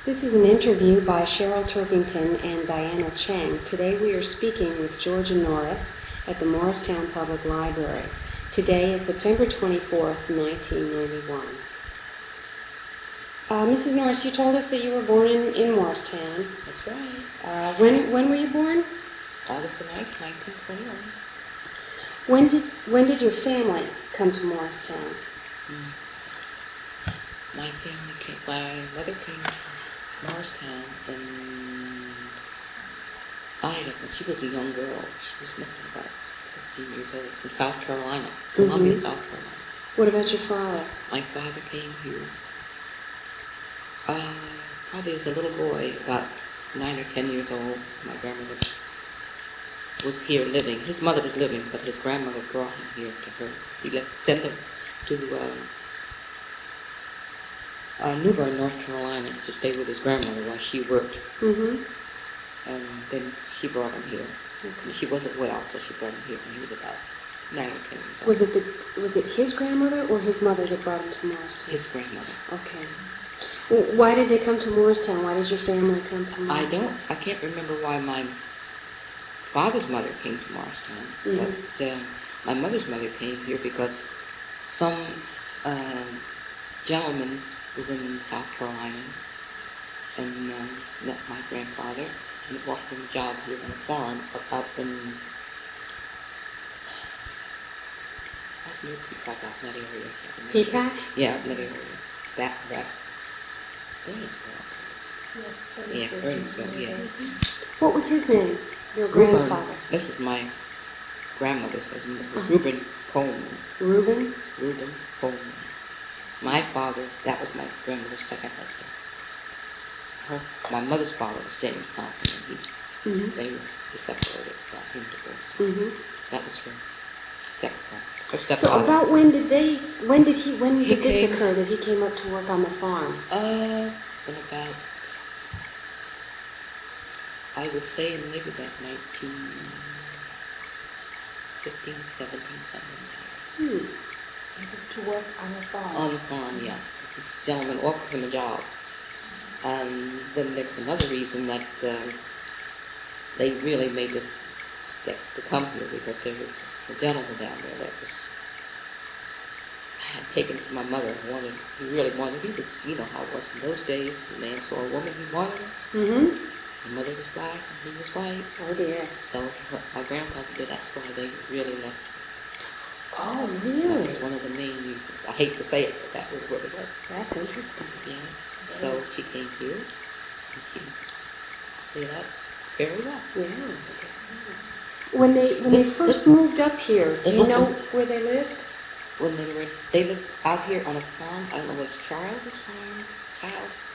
This is an interview by Cheryl Turkington and Diana Cheng. Today we are speaking with Georgia Norris at the Morristown Public Library. Today is September 24th, 1991. Mrs. Norris, you told us that you were born in Morristown. That's right. When were you born? August the 9th, 1921. When did your family come to Morristown? My mother came to Norristown she was a young girl. She was must have been about 15 years old, from South Carolina, Columbia, South Carolina. What about your father? My father came here probably as a little boy, about 9 or 10 years old. My grandmother was here living. His mother was living, but his grandmother brought him here to her. She sent him to New Bern, North Carolina, to stay with his grandmother while she worked. Mm-hmm. And then she brought him here. Okay. She wasn't well, so she brought him here when he was about 9 or 10 years old. Was it his grandmother or his mother that brought him to Morristown? His grandmother. Okay. Well, why did they come to Morristown? Why did your family come to Morristown? I can't remember why my father's mother came to Morristown, but my mother's mother came here because some gentleman was in South Carolina and met my grandfather and offered him a job here on a farm up near Peacock, out in that area. Peacock? Yeah, in that area. Back. Burnsville. Yes, Burnsville, yeah. What was his name? Your grandfather? This is my grandmother's husband. It was Reuben Coleman. Reuben? Reuben Coleman. My father, that was my grandmother's second husband. My mother's father was James Thompson, and they separated, got him divorced. Mm-hmm. That was her stepfather. So about when did this occur, that he came up to work on the farm? In about, I would say maybe about 1915, 17, something like that. This is to work on the farm? On the farm, yeah. This gentleman offered him a job. And then there was another reason that they really made this step to come here, because there was a gentleman down there that had taken my mother. He really wanted. You know how it was in those days. A man saw a woman, he wanted her. Mm-hmm. My mother was black and he was white. Oh dear. So what my grandfather did, that's why they really left. Oh, really? That was one of the main reasons. I hate to say it, but that was what it was. That's interesting. Yeah. So she came here and she did that very well. Yeah, I guess so. When they first moved up here, do you know where they lived? When they lived out here on a farm. I don't know, was Charles's farm? Child's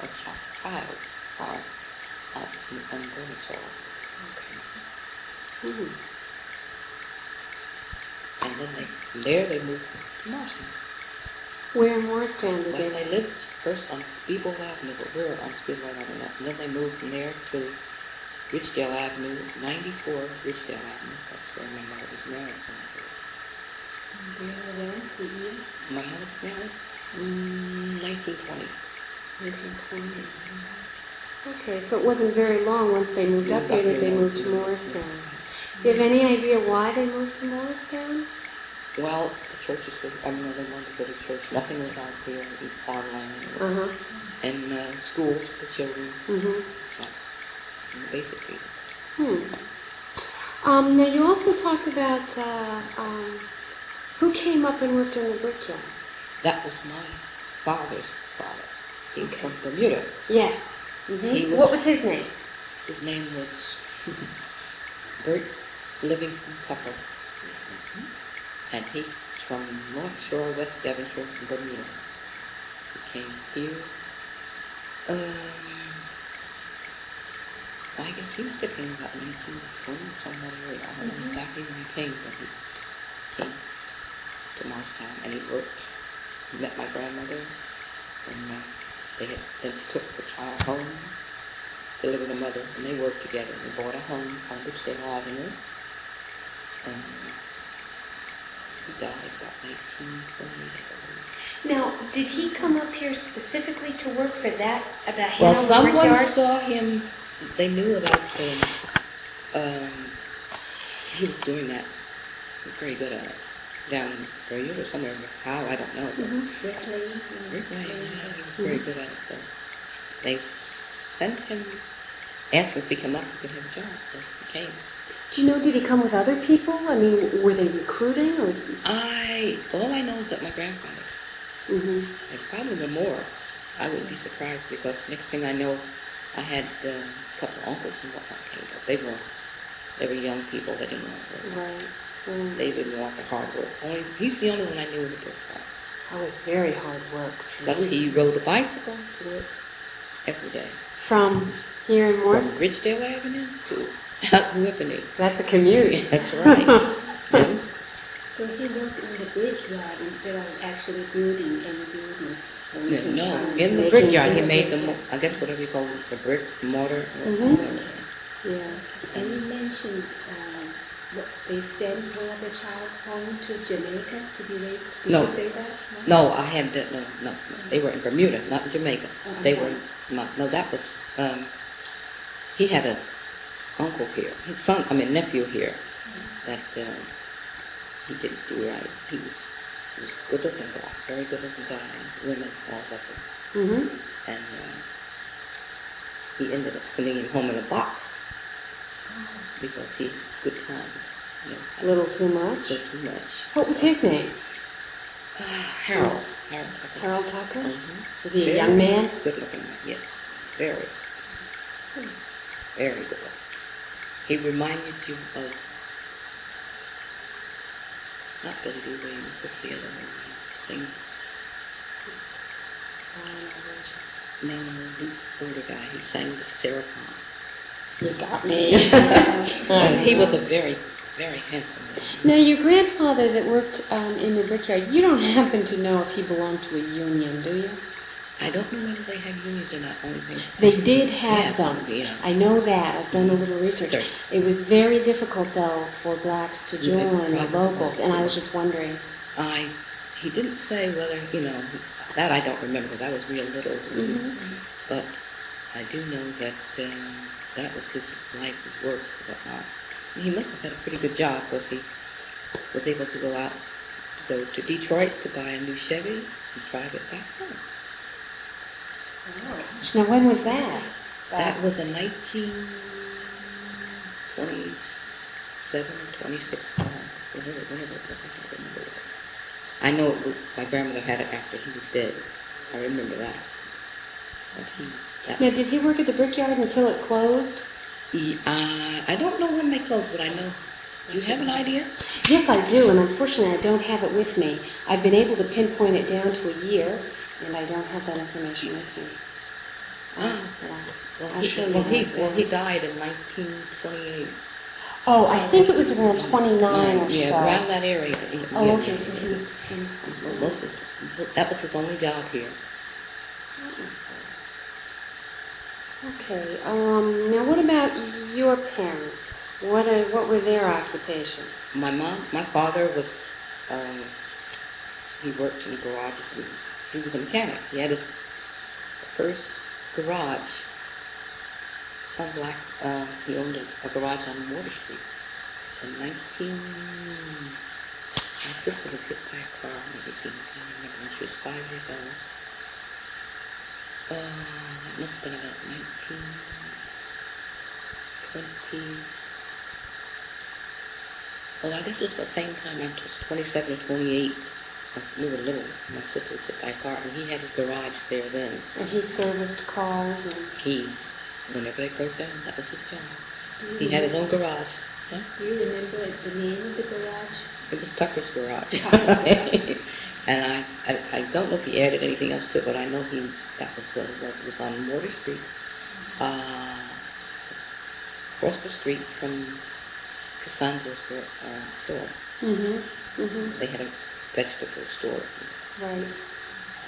farm out in Burnsville. Okay. Mm-hmm. And then from there they moved to Morristown. Where in Morristown did they lived first on Spiegel Avenue, but we're on Spiegel Avenue. And then they moved from there to Ridgedale Avenue, 94 Ridgedale Avenue. That's where my mother was married from. Do you know when? The year? My mother was married? 1920. 1920. Okay, so it wasn't very long once they moved up here that they moved to Morristown. Do you have any idea why they moved to Morristown? Well, the churches they wanted to go to church. Nothing was out there in farmland. And schools for the children. Mm-hmm. That's the basic reasons. Now you also talked about who came up and worked in the brickyard. That was my father's father. He came from Bermuda. Yes. Mm-hmm. What was his name? His name was Bert Livingston Tucker. And he's from North Shore, West Devonshire, Bermuda. He came here. I guess he must have came about 1920, somewhere area. I don't know exactly when he came, but he came to Morristown and he worked. He met my grandmother, and then she took the child home to live with her mother, and they worked together. They bought a home on Ridgedale Avenue, and he died about 1920. Now, did he come up here specifically to work for that, the Well, Hanover someone Brickyard? saw him. They knew about um, he was doing that. He was very good at it. Down where you were somewhere. How, I don't know. But Bricklaying. bricklaying, yeah, he was very good at it. So they sent him, asked him if he come up, he could have a job. So he came. Do you know, did he come with other people? I mean, were they recruiting or? All I know is that my grandfather, Mm-hmm. and probably the more, I wouldn't be surprised because next thing I know, I had a couple of uncles and whatnot came up. They were young people. They didn't want to work. Right. Mm. They didn't want the hard work. He's the only one I knew in the brick farm. That was very hard work. Plus, he rode a bicycle to work every day. From here in From Morris? Ridgedale Avenue to out in Whippany. That's a commute. That's right. Yeah. So he worked in the brickyard instead of actually building any buildings, for instance. No, in in the making brickyard, he the made the, brickyard. I guess whatever you call the bricks, the mortar. Mhm. Yeah. And you mentioned they sent one of the child home to Jamaica to be raised. Did No. you say that? No, I had, no. They were in Bermuda, not in Jamaica. Oh, I'm They sorry. were, no, that was, he had a uncle here, his son, nephew here, that he didn't do right. He was a good looking guy, very good looking guy, and women all of them. Mm-hmm. And he ended up sending him home in a box because he good time, A little too much. did too much. What was his name? Harold. Harold Tucker. Harold Tucker? Mhm. Was he a Very young man? Good looking man, yes. Very. Very good looking. He reminded you of, not Billy Dee Williams, what's the other one? He sings, no, he's an older guy. He sang the Sarah You got me. But he was a very, very handsome man. Now, your grandfather that worked in the brickyard, you don't happen to know if he belonged to a union, do you? I don't know whether they had unions or not. Only thing. They did have Yeah, them. yeah. I know that. I've done a little research. Sure. It was very difficult, though, for blacks to Yeah, it join the probably locals, was. and I was just wondering. He didn't say whether, that I don't remember because I was real little. Mhm. But I do know that that was his life, his work, whatnot. He must have had a pretty good job because he was able to go to Detroit to buy a new Chevy and drive it back home. Now, when was that? That was in 1927 or 26. Whenever it was, I think I remember it. I know my grandmother had it after he was dead. I remember that. But Now, did he work at the brickyard until it closed? I don't know when they closed, but I know. Do you have an idea? Yes, I do, and unfortunately, I don't have it with me. I've been able to pinpoint it down to a year, and I don't have that information with me. But I'll show you that. He died in 1928. Oh, I think it was around 29 or so. Yeah, around that area. Oh, Yeah. okay, so he must have spent some time. That was his only job here. Okay, now what about your parents? What were their occupations? My father was, he worked in garages. He was a mechanic. He had his first garage on he owned a garage on Water Street. In my sister was hit by a car, I can't remember, when she was 5 years old. It must have been about 1920. Oh, I guess it was about the same time. I was 27 or 28. We were little. My sister was hit by a car, and he had his garage there then. And he serviced cars and... Whenever they broke down, that was his job. He had his own garage. Huh? Do you remember the name of the garage? It was Tucker's garage. Tucker's garage. And I don't know if he added anything else to it, but I know that was what it was. It was on Water Street, across the street from Costanzo's store. Mm-hmm, mm-hmm. They had a vegetable store. Right.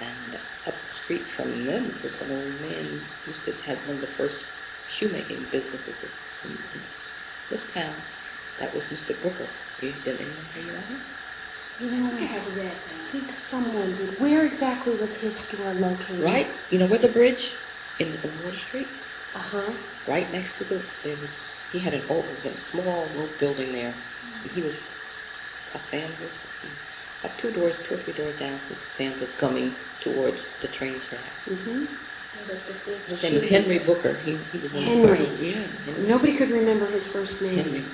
And up the street from them was an old man who used to have one of the first shoemaking businesses in this town. That was Mr. Brooker. Did anyone tell you about him? You know, I I have read that. think someone did. Where exactly was his store located? Right, you know where the bridge in Water Street? Uh-huh. Right next to he had it was in a small little building there. And he was Costanza's, about two or three doors down from Costanza's coming towards the train track. Mm-hmm. That was the first. His name was Henry Booker. He was one of the Henry. first. Yeah, Henry. Nobody could remember his first name. Henry.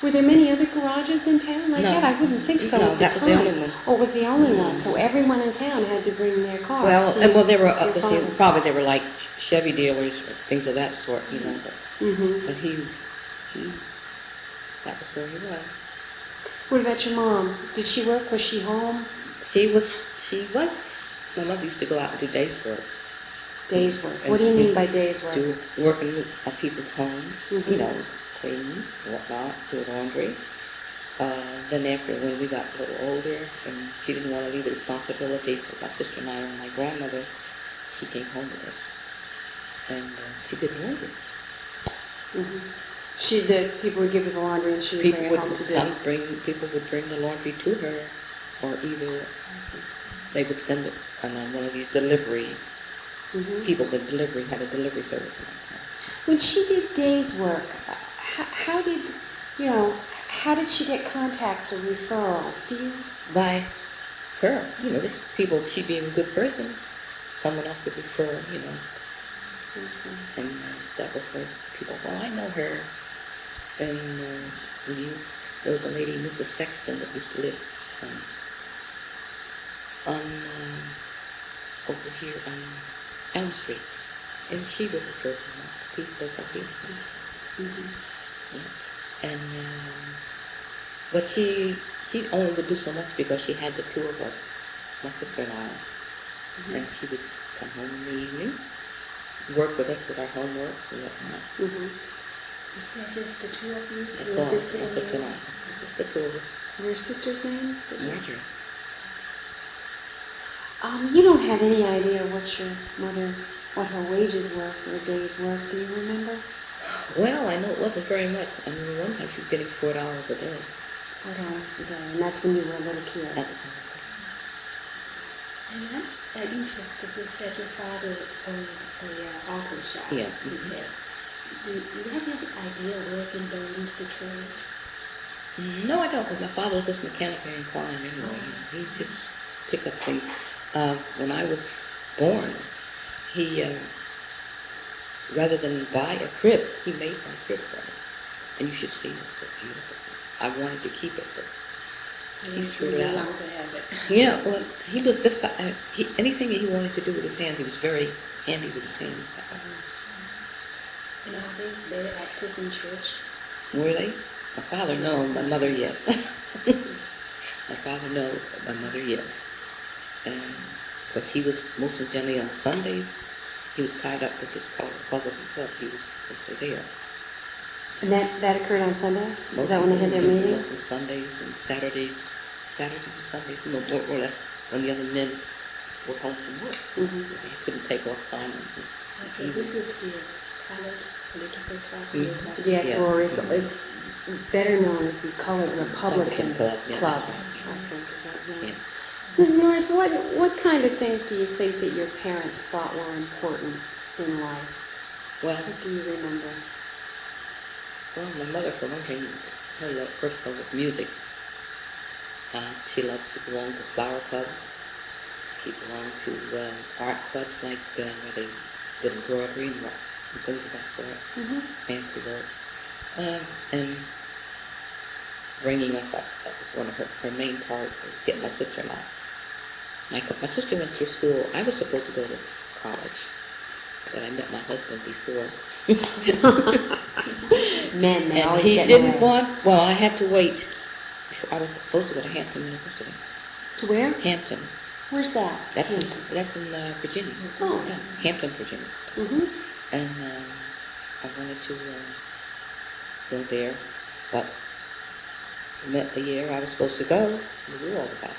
Were there many other garages in town like No. that? I wouldn't think so No, at the that was time. the only one. Oh, it was the only one. So everyone in town had to bring their car. Well, there were to your father. probably there were like Chevy dealers or things of that sort, you know. But he that was where he was. What about your mom? Did she work? Was she home? She was. My mother used to go out and do day's work. Day's work. What do you mean by day's work? Working at people's homes, you know, clean, whatnot, do laundry. Then after, when we got a little older and she didn't want to leave the responsibility for my sister and I and my grandmother, she came home with us. And she did laundry. The people would give her the laundry and she would bring it home to do. People would bring the laundry to her, or either they would send it on one of these delivery people that had a delivery service. When she did day's work, how did she get contacts or referrals? Do you? By her, you know, just people, she being a good person, someone else would refer, you know. And that was where people, well, I know her. And there was a lady, Mrs. Sexton, that used to live over here on Elm Street. And she would refer them out to people from here. Yeah. And but she only would do so much because she had the two of us, my sister and I. And she would come home in the evening, work with us with our homework and whatnot. Is there just the two of you? That's all. Sister and I. It's just the two of us. Your sister's name? Marjorie. You don't have any idea what her wages were for a day's work, do you remember? Well, I know it wasn't very much. I mean, one time she was getting $4 a day. $4 a day, and that's when you were a little kid. That was And I'm interested, you said your father owned an auto shop. Yeah. Do you have any idea where he learned the trade? No, I don't, because my father was just mechanically inclined anyway. He just picked up things. When I was born, he, rather than buy a crib, he made my crib for me. And you should see it, it's so beautiful. I wanted to keep it, but he threw it out. Yeah, well, he was just, anything that he wanted to do with his hands, he was very handy with his hands. And are they very active in church? Were they? My father, no. My mother, yes. My father, no. My mother, yes. Because he was mostly generally on Sundays. He was tied up with this Republican club. He was mostly there. And that occurred on Sundays? Is that when they had their meetings? On Sundays and Saturdays. Saturdays and Sundays, more or less, when the other men were home from work. They couldn't take off time. Okay, this is the colored political club. Yes, or it's better known as the Colored Republican Club, I think is what it's named. Mrs. Norris, what kind of things do you think that your parents thought were important in life? Well, What do you remember? Well, my mother, for one thing, her first love was music. She belonged to flower clubs. She belonged to art clubs like where they did embroidery and things of that sort. Fancy work. And bringing us up. That was one of her main targets, was to get my sister and I. My sister went through school. I was supposed to go to college, but I met my husband before. Men, they and always he get didn't married. well, I had to wait. I was supposed to go to Hampton University. To where? Hampton. Where's that? That's Hampton. in Virginia. Oh. Yeah, Hampton, Virginia. And I wanted to go there, but the year I was supposed to go, the war was out.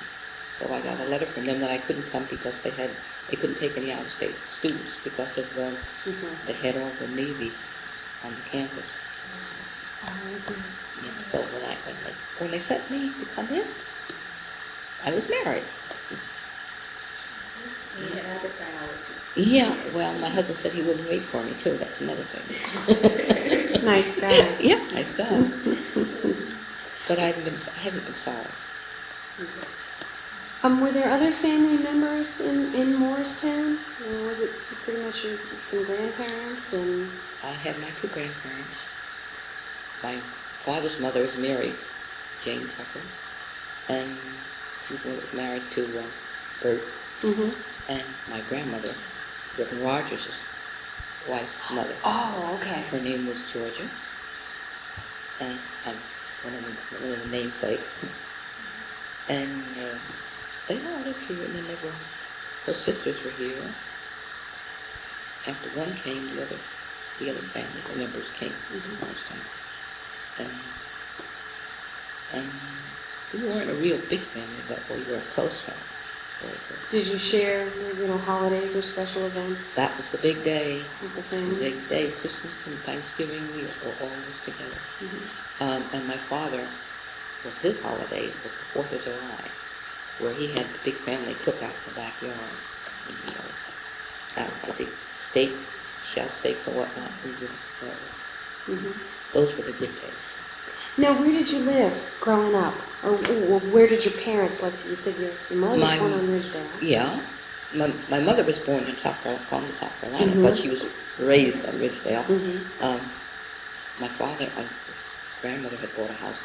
So I got a letter from them that I couldn't come because they couldn't take any out-of-state students because of the head of the Navy on the campus. Oh, isn't it? Yeah, so when they sent me to come in, I was married. You had other priorities. Yeah, Yes. well, my husband said he wouldn't wait for me too. That's another thing. Nice guy. Yeah, nice guy. But I haven't been sorry. Yes. Were there other family members in Morristown? Or was it pretty much some grandparents and? I had my two grandparents. My father's mother is Mary Jane Tucker, and she was the one that was married to Bert. Mm-hmm. And my grandmother, Reverend Rogers' wife's mother. Oh, okay. Her name was Georgia, and I was one of the namesakes. And they all lived here, and then her sisters were here. After one came, the other family members came to Morristown. And we weren't a real big family, but we were a close family. Very close. Did you share, holidays or special events That was the big day. with the The family? big day, Christmas and Thanksgiving, we were always together. Mm-hmm. And my father, his holiday was the 4th of July, where he had the big family cookout in the backyard. And he always had the big steaks, shell steaks and whatnot. Mm-hmm. Those were the good days. Now, where did you live growing up? Or where did your parents, let's see, you said your mother was born on Ridgedale. Yeah. My mother was born in Columbus, South Carolina, Mhm. but she was raised on Ridgedale. Mm-hmm. My grandmother had bought a house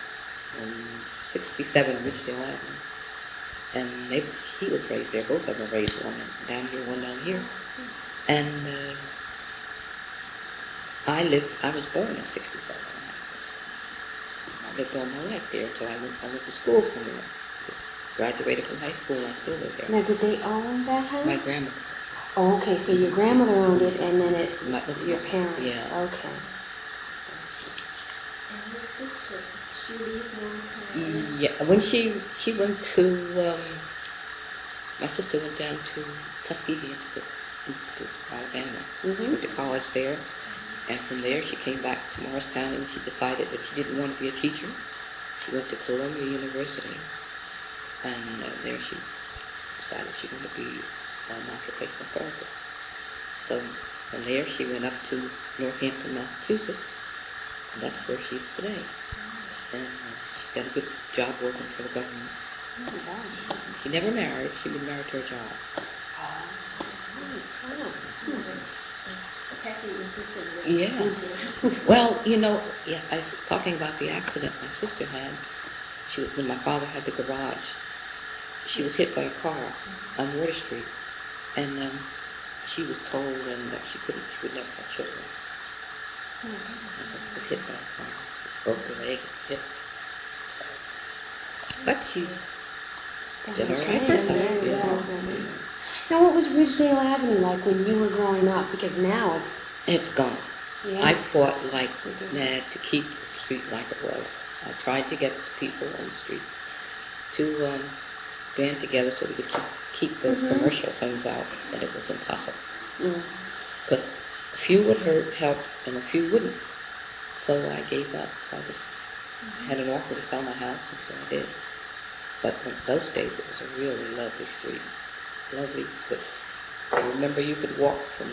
on 67 Ridgedale Avenue. And he was raised there. Both of them were raised, one down here, one down here. And I was born in 67. I lived all my life there until I went to school from there. Graduated from high school and I still live there. Now, did they own that house? My grandmother. Oh, okay, so your grandmother owned it and then your parents. Yeah. Okay. And your sister, she leave Morristown? Yeah, when she went to, my sister went down to Tuskegee Institute, Alabama. Mm-hmm. She went to college there, and from there she came back to Morristown and she decided that she didn't want to be a teacher. She went to Columbia University, and there she decided she wanted to be an occupational therapist. So from there she went up to Northampton, Massachusetts, and that's where she is today. And she got a good job working for the government. Oh, wow. She never married. She was married to her job. Happy with this Yeah. Well, I was talking about the accident my sister had. When my father had the garage, she was hit by a car on Water Street, and she was told that she would never have children. Oh, And this was hit by a car. She broke her leg, hip. So, but she's still all right herself. Yes, Yeah. exactly. Now, what was Ridgedale Avenue like when you were growing up? Because now It's gone. yeah. I fought like So did mad to keep the street like it was. I tried to get people on the street to band together so we could keep the commercial things out, but it was impossible. Because a few would help, and a few wouldn't. So I gave up. So I just had an offer to sell my house, and so I did. But in those days, it was a really lovely street. Lovely. I remember you could walk from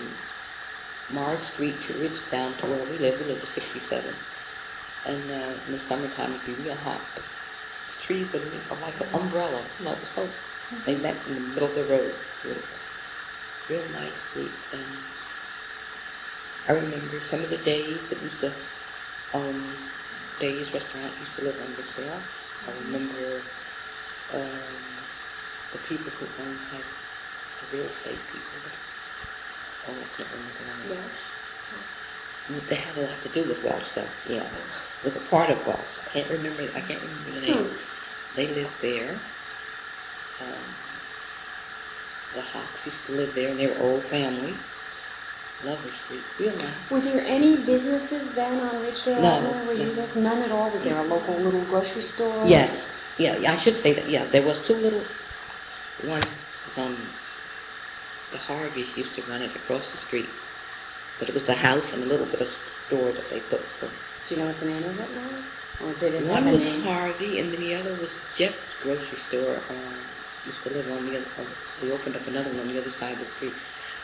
Mars Street to Ridgetown to where we lived. We lived at 67. And in the summertime, it'd be real hot. The trees would be like an umbrella. It was so... They met in the middle of the road. Beautiful. Real nice street. And I remember some of the days it used to... Days Restaurant used to live on Ridgedale. I remember the people who had the real estate people. I can't remember the name. They had a lot to do with Welch, though. Yeah, it was a part of Welch. I can't remember the name. They lived there. The Hawks used to live there, and they were old families. Lovely street, real nice. Were there any businesses then on Ridgedale No, Avenue where you lived? None at all? Was there a local little grocery store? Yes. Yeah, I should say that. Yeah, there was two little. One was on. The Harveys used to run it across the street, but it was the house and a little bit of store that they put for Do you know what the name of it was? Or did it have One a was name? Harvey, and then the other was Jeff's grocery store. Used to live on the other. We opened up another one on the other side of the street.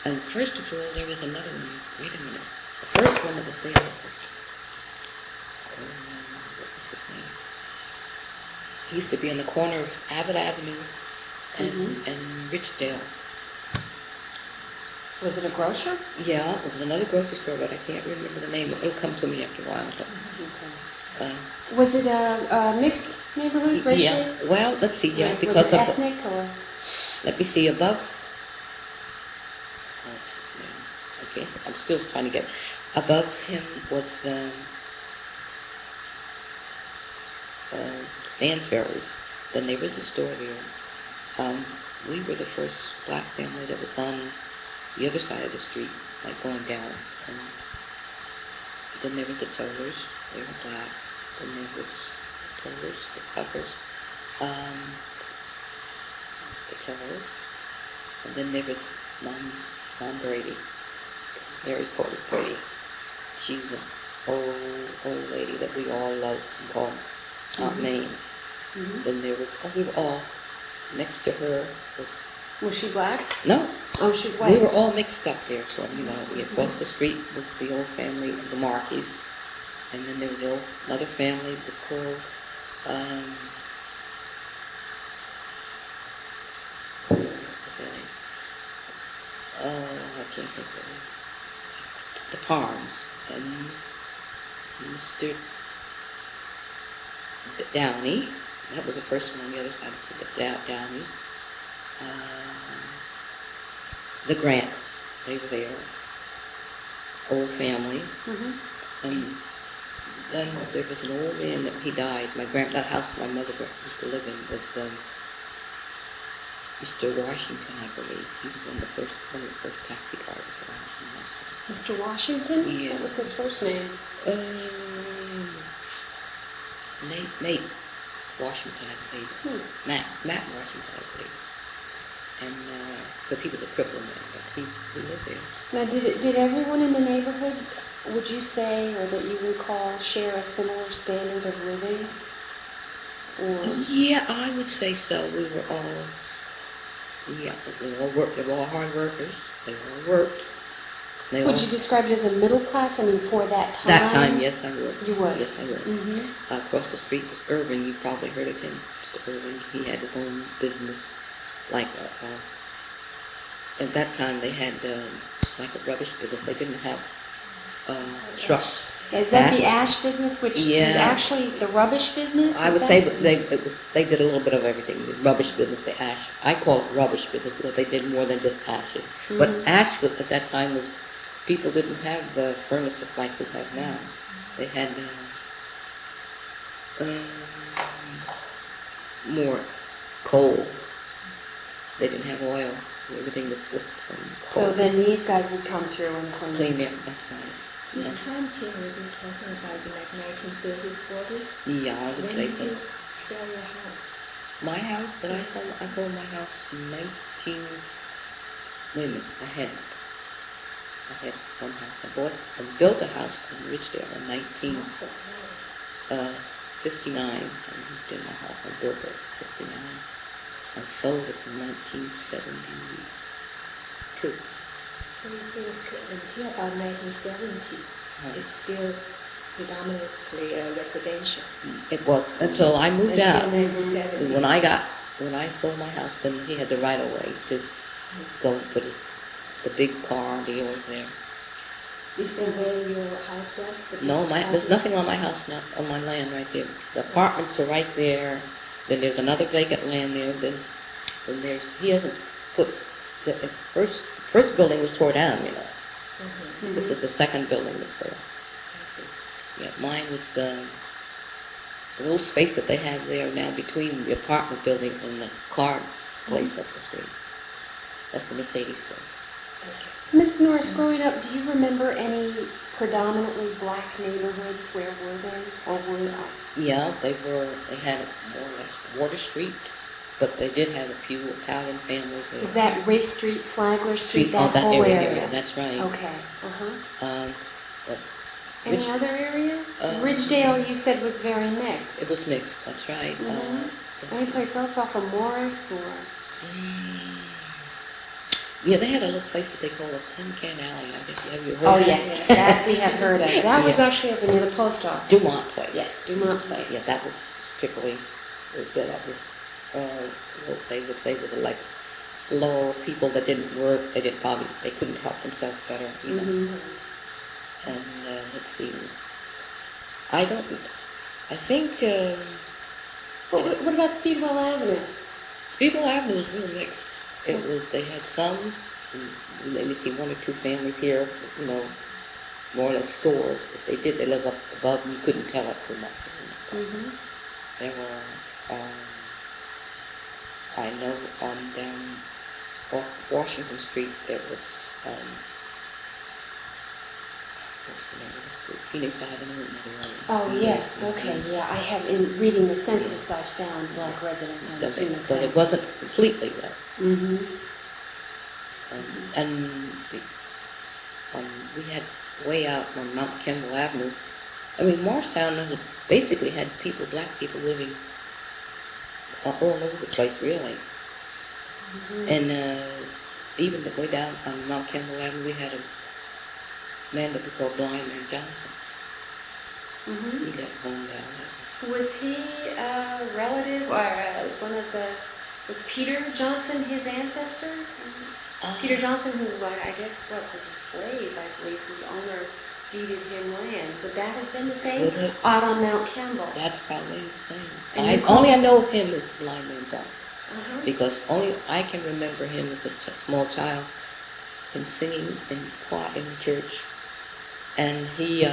And first of all, there was another one. Wait a minute. The first one that was there was what was his name? He used to be on the corner of Abbott Avenue and Richdale. Was it a grocer? Yeah, it was another grocery store, but I can't remember the name. It'll come to me after a while. But, Okay. Was it a mixed neighborhood, racially? yeah. Well, let's see. Yeah, Was because it ethnic or? let me see above. What's his name? Okay, I'm still trying to get. Above him was Stansberry's. Then there was a store there. We were the first black family that was on the other side of the street, like going down. Then there was the Tollers. They were black. Then there was the Tollers, the Tuckers, the Tellers. And then there was Mom Brady, Mary Porter Brady. She was an old lady that we all loved and called Aunt Mame. Then there was, we were all, next to her Was she black? no, Oh, she's white. we were all mixed up there. So, across the street was the old family, the Markeys. And then there was another family, it was called, what was their name? I can't think of it. The Parms. And Mr. Downey. That was the first one on the other side of the Downeys. The Grants, they were there. Old family. And then there was an old man that he died. That house my mother used to live in was Mr. Washington, I believe. He was one of the first taxi drivers around. Mr. Washington? Yeah. What was his first name? Nate Washington, I believe. Matt Washington, I believe. And because he was a crippled man, but he lived there. Now, did everyone in the neighborhood, would you say, or that you recall, share a similar standard of living? Or Yeah, I would say so. We were all, they all worked. They were all hard workers. They all worked. would you describe it as a middle class? I mean, for that time? That time, yes, I would. You would? Yes, I would. Across the street was Irvin. You probably heard of him, Mr. Irvin. He had his own business. Like, at that time they had like a rubbish business. They didn't have trucks. Is that the ash business, which is actually the rubbish business? I would say they did a little bit of everything. The rubbish business, the ash. I call it rubbish business because they did more than just ashes. But ash at that time was, people didn't have the furnaces like we have now. They had more coal. They didn't have oil. Everything was just from coal. So then these guys would come through and clean it. That's right. This time period you're talking about is like 1930s, 40s? Yeah, I would say so. When did you sell your house? My house that I sold my house in wait a minute, I had one house. I built a house in Richdale in 1959. I moved in my house. I built it in 59. I sold it in 1972. So you think until about 1970s, it's still predominantly residential? It was until I moved Until out. 1970. So when I sold my house, then he had the right of way to go and put the big car deal there. Is that where your house was? No, there's nothing on my house now, on my land right there. The apartments are right there. Then there's another vacant land there. Then he hasn't put, the first building was tore down, This is the second building that's there. I see. Yeah, mine was the little space that they have there now between the apartment building and the car place up the street. That's the Mercedes place. Mrs. Norris, growing up, do you remember any predominantly black neighborhoods? Where were they? Or were Yeah, they had more or less Water Street, but they did have a few Italian families there. Is that Race Street, Flagler Street, that that whole area? That's right. Okay. But Any other area? Um, Ridgedale, you said, was very mixed. It was mixed, that's right. Mhm. Let's Any see. place else off of Morris or? Mm, yeah, they had a little place that they call a Tin Can Alley. I guess, have you heard Oh, of yes, that? that we have heard of. That was Yeah. actually over near the post office. Dumont Place. Yes, Dumont Place. Yeah, that was strictly, yeah, that was, what they would say was like low people that didn't work, they couldn't help themselves better, you know. Mm-hmm. And let's see, I don't, I think, What about Speedwell Avenue? Speedwell Avenue was real mixed. It was, they had some, maybe see one or two families here, you know, more or less stores. If they live up above, and you couldn't tell it too much. Mm-hmm. There were, I know on down Washington Street there was, what's the name of the street? Phoenix Avenue, another one. Oh, yes, okay, yeah, I have, in reading the census, I found black residents on the Stuff like Phoenix that. But it Avenue. wasn't completely there. Mm-hmm. And we had way out on Mount Kimball Avenue. I mean, Morristown basically had black people living all over the place, really. Mm-hmm. And even the way down on Mount Kimball Avenue, we had a man that we called Blind Man Johnson. Mm-hmm. He got home down there. Was he a relative or was Peter Johnson his ancestor? Peter Johnson, who I guess was a slave, I believe, whose owner deeded him land. Would that have been the same? Out on Mount Campbell. That's probably the same. And Only I know of him as Blind Man Johnson. Uh-huh. Because only I can remember him as a small child, him singing in choir in the church, and he'd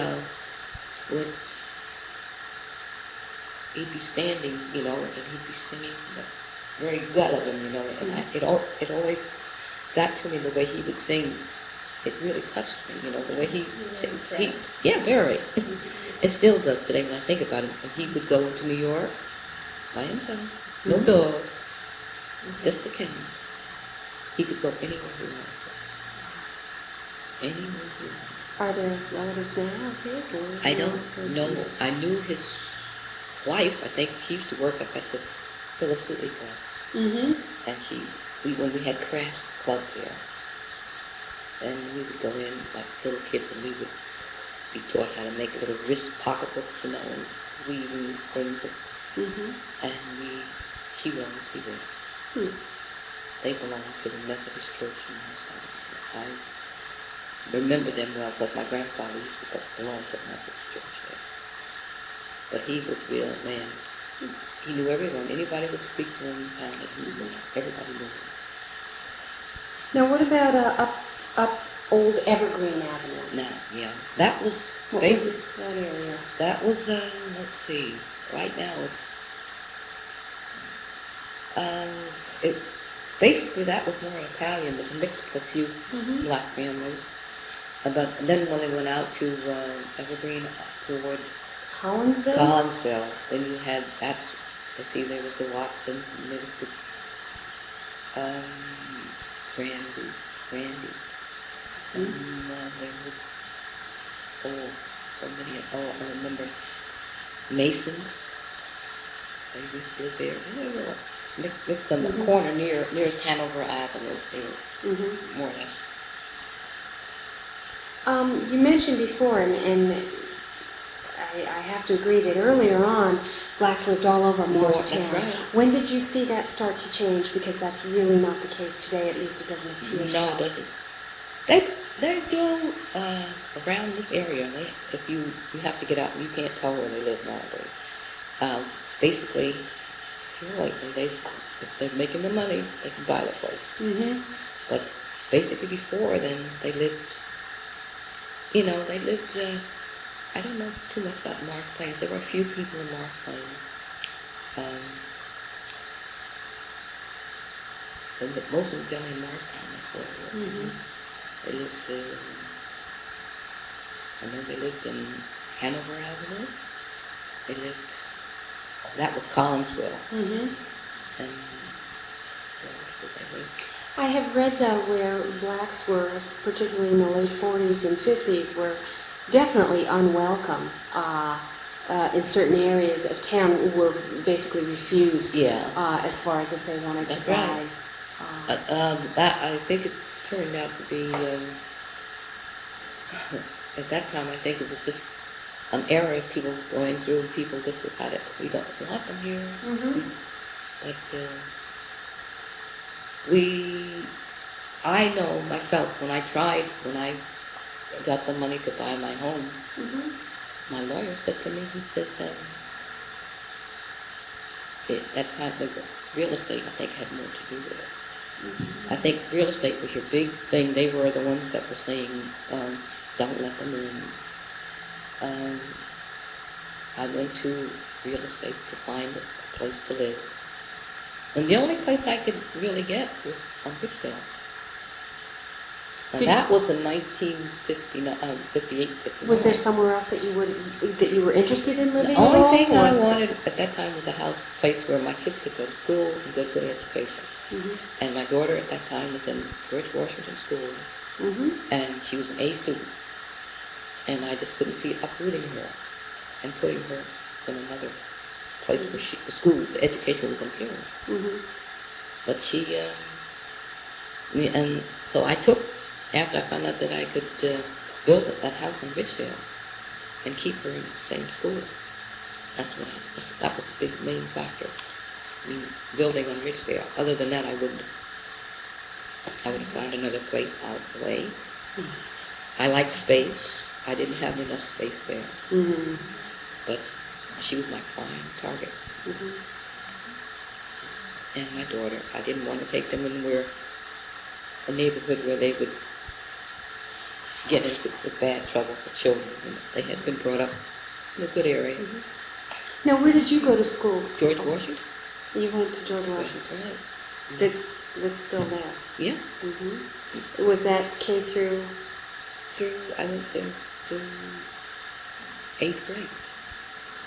be standing, you know, and he'd be singing the very gut of him, you know, and it always got to me the way he would sing. It really touched me, you know, the way he sang. Yeah, very. It still does today when I think about it. And he would go into New York by himself, no dog. Just a cane. He could go anywhere he wanted to. Anywhere he wanted. Are there relatives now of his? Or I don't know. I knew his wife. I think she used to work up at the Phyllis Whitley Club. Mm-hmm. And when we had crafts club there, and we would go in like little kids, and we would be taught how to make little wrist pocketbooks, you know, and weaving things. And she would always be there. They belonged to the Methodist Church in Morristown. I remember them well because my grandfather used to belong to the Methodist Church there. But he was real, man. He knew everyone. Anybody would speak to him, and everybody knew him. Now, what about up Old Evergreen Avenue? Now, yeah, that was What was that area? That was let's see. Right now, it's basically that was more Italian, but mixed with a few black families. But then when they went out to Evergreen toward Collinsville? then you had let's see, there was the Watsons, and there was the Randys. And there was so many. I remember Masons. They used to live there. They were mixed on the corner nearest Hanover Avenue. They were more or less. You mentioned before, and I have to agree that earlier on, blacks lived all over Morristown. That's right. When did you see that start to change? Because that's really not the case today. At least it doesn't appear so. No, it doesn't. They do around this area. You have to get out, and you can't tell where they live nowadays. Basically, if they're making the money, they can buy the place. But basically, before then, they lived. I don't know too much about Morris Plains. There were a few people in Morris Plains. But most of them down in Morristown, that's where they were. They lived, I know they lived in Hanover Avenue. That was Collinsville. And where else did they live? I have read, though, where blacks were, particularly in the late 40s and 50s, were definitely unwelcome in certain areas of town, were basically refused Yeah. as far as if they wanted That's to buy. right. That I think it turned out to be at that time. I think it was just an era people was going through, and people just decided we don't want them here. Mm-hmm. But I know myself when I got the money to buy my home. Mm-hmm. My lawyer said to me, he says, at that time, the real estate, I think, had more to do with it. Mm-hmm. I think real estate was your big thing. They were the ones that were saying, don't let them in. I went to real estate to find a place to live. And the only place I could really get was on Richdale. And that was in 1959, 58, 59. Was there somewhere else that you were interested in living? The only at all, thing I or- wanted at that time was a place where my kids could go to school and get good education. Mhm. And my daughter at that time was in George Washington School, Mhm. and she was an A student. And I just couldn't see uprooting her and putting her in another place where the school, the education was inferior. Mhm. But and so I took, after I found out that I could build that house in Ridgedale and keep her in the same school. That was the big main factor. Building on Ridgedale. Other than that, I would have found another place out of the way. I like space. I didn't have enough space there. Mhm. But she was my prime target. Mhm. And my daughter, I didn't want to take them in a neighborhood where they would get into with bad trouble for children. And they had been brought up in a good area. Mhm. Now, where did you go to school? George Washington. You went to George That's Washington. right. That's still there. Yeah. Mhm. Was that K through? I went there through 8th grade.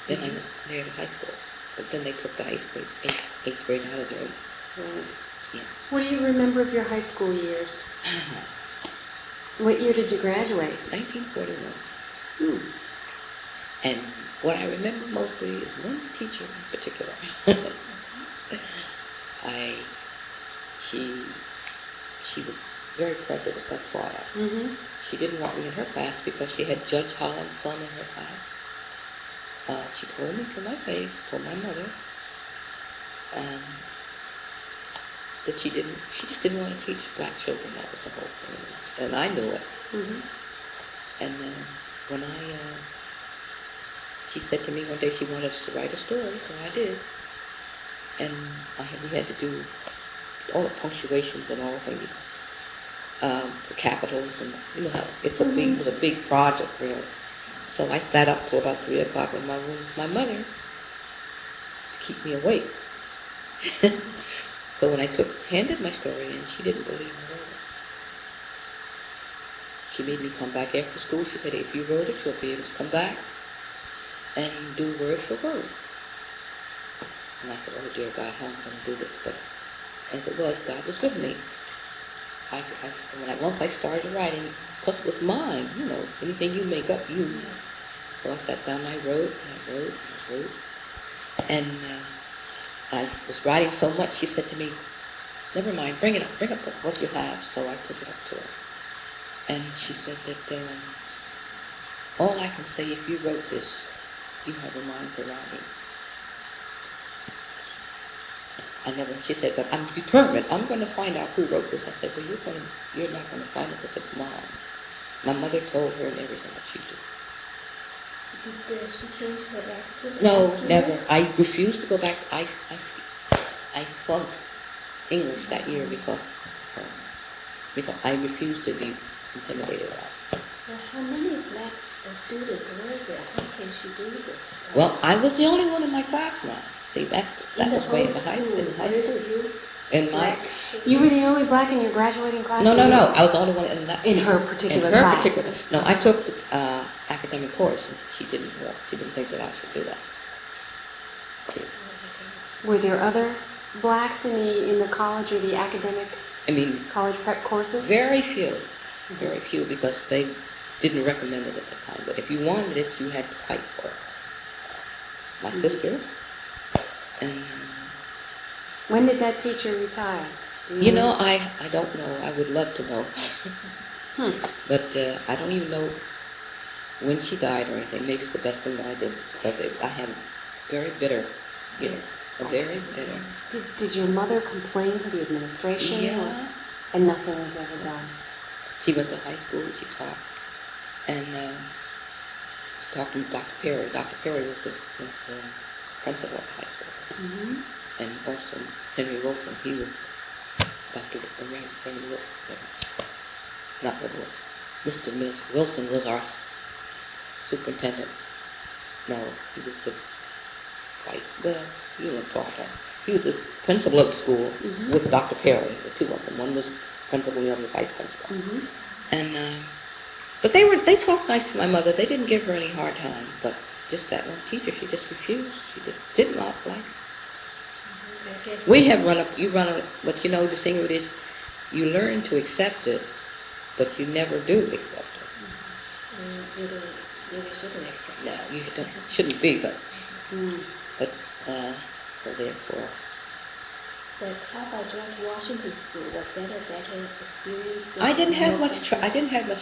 Then I went there to high school. But then they took the eighth grade out of there. Right. Yeah. What do you remember of your high school years? What year did you graduate? 1941. Hmm. And what I remember mostly is one teacher in particular. She was very prejudiced, that's why. Mm-hmm. She didn't want me in her class because she had Judge Holland's son in her class. She told me to my face, told my mother, that she just didn't want to teach black children. That was the whole thing. And I knew it. Mm-hmm. And then when she said to me one day she wanted us to write a story, so I did. And we had to do all the punctuations and all of the capitals, and you know how it was a big project, really. So I sat up till about 3 o'clock in my room with my mother to keep me awake. So when I handed my story in, she didn't believe I wrote it. She made me come back after school. She said, if you wrote it, you'll be able to come back and do word for word. And I said, oh dear God, how am I going to do this? But as it was, God was with me. Once I started writing, because it was mine, you know, anything you make up, you. So I sat down, I wrote. And I was writing so much, she said to me, never mind, bring up what you have. So I took it up to her. And she said that all I can say, if you wrote this, you have a mind for writing. She said, but I'm determined. I'm going to find out who wrote this. I said, well, you're not going to find it because it's mine. My mother told her and everything that she did. Did she change her attitude? No, afterwards? never. I refused to go back. I flunked English that year because I refused to be intimidated out. Well, how many black students were there? How can she do this? Well, I was the only one in my class now. See, that was way in the high school. In high school. You were the only black in your graduating class? No. I was the only one in that. In her particular in her class? Particular. No, I took the academic course, and she didn't think that I should do that. See. Were there other blacks in the college or the academic I mean, college prep courses? very few, because didn't recommend it at the time. But if you wanted it, you had to fight for it. My sister, and When did that teacher retire? Do you know, I don't know. I would love to know, Hmm. but I don't even know when she died or anything. Maybe it's the best thing that I did, because I had very bitter, you know, Yes, a I very can see bitter. Did your mother complain to the administration? Yeah. And nothing was ever done? She went to high school. She taught, and she talked to Dr. Perry. Dr. Perry was principal at the high school, Mm-hmm. and also Henry Wilson. He was Dr. Henry Wilson, not Henry Wilson. Mr. Mills Wilson was our superintendent. No, he was you know, talking. He was the principal of the school with Dr. Perry, the two of them. One was principal, the other was vice principal. Mm-hmm. And but they talked nice to my mother. They didn't give her any hard time. But just that one teacher, she just refused. She just did not like us. I guess We have run up, but you know the thing of it is, you learn to accept it, but you never do accept it. you don't really shouldn't accept No, that. you shouldn't be, but Mm. so therefore. But how about George Washington School? Was that a better experience? I didn't have much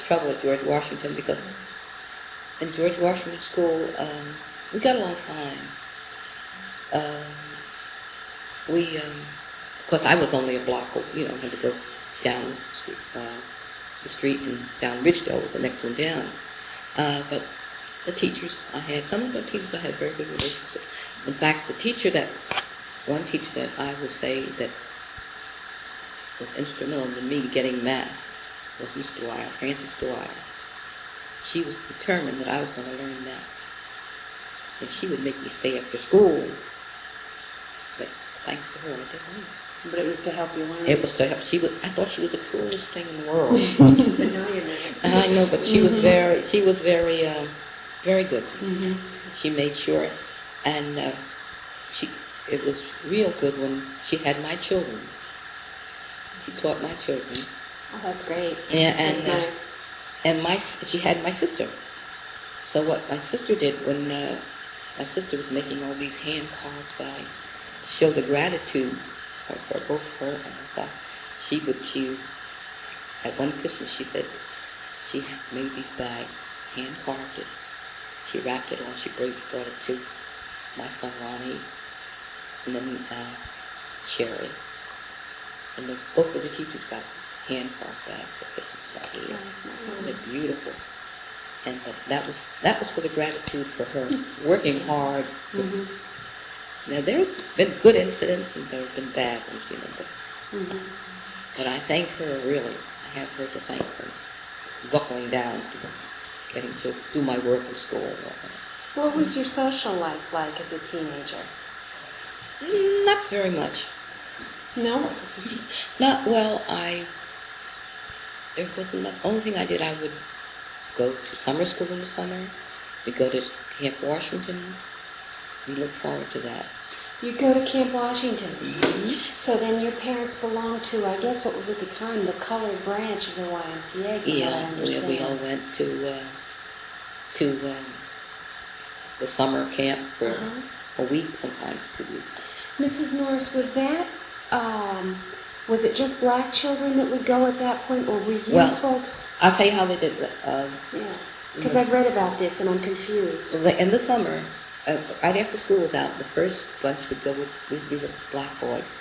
trouble at George Washington, because in George Washington School we got along fine. Of course, I was only a block, you know, had to go down the street and down Ridgedale was the next one down. But the teachers some of the teachers I had very good relationships. In fact, one teacher that I would say that was instrumental in me getting math was Miss Dwyer, Frances Dwyer. She was determined that I was going to learn math. And she would make me stay after school. But thanks to her, I did learn. But it was to help you learn. It was to help. I thought she was the coolest thing in the world. But now you're not. I know, but she was very good to me. Mm-hmm. She made sure, and it was real good when she had my children. She taught my children. Oh, that's great. Yeah, and That's nice. and she had my sister. So what my sister did when my sister was making all these hand carved bags to show the gratitude for both her and myself, she at one Christmas she said she made these bags, hand carved it, she wrapped it on, she brought it to my son Ronnie, and then Sherry, and both of the teachers got hand carved bags for Christmas that year. They're beautiful. And but that was for the gratitude for her working hard. Mm-hmm. Now there's been good incidents and there have been bad ones, you know, Mm-hmm. but I thank her really. I have her to thank for buckling down to getting to do my work in school and whatnot. What was your social life like as a teenager? Not very much. No? Not well. It wasn't the only thing I did. I would go to summer school in the summer. We'd go to Camp Washington. We looked forward to that. You'd go to Camp Washington. Mm-hmm. So then your parents belonged to, I guess, what was at the time the colored branch of the YMCA, from what I understand. we all went to the summer camp for a week, sometimes 2 weeks. Mrs. Norris, was it just black children that would go at that point, or were you Well, folks? I'll tell you how they did it. Yeah, because I've read about this and I'm confused. In the summer, right after school was out, the first bunch would be the black boys.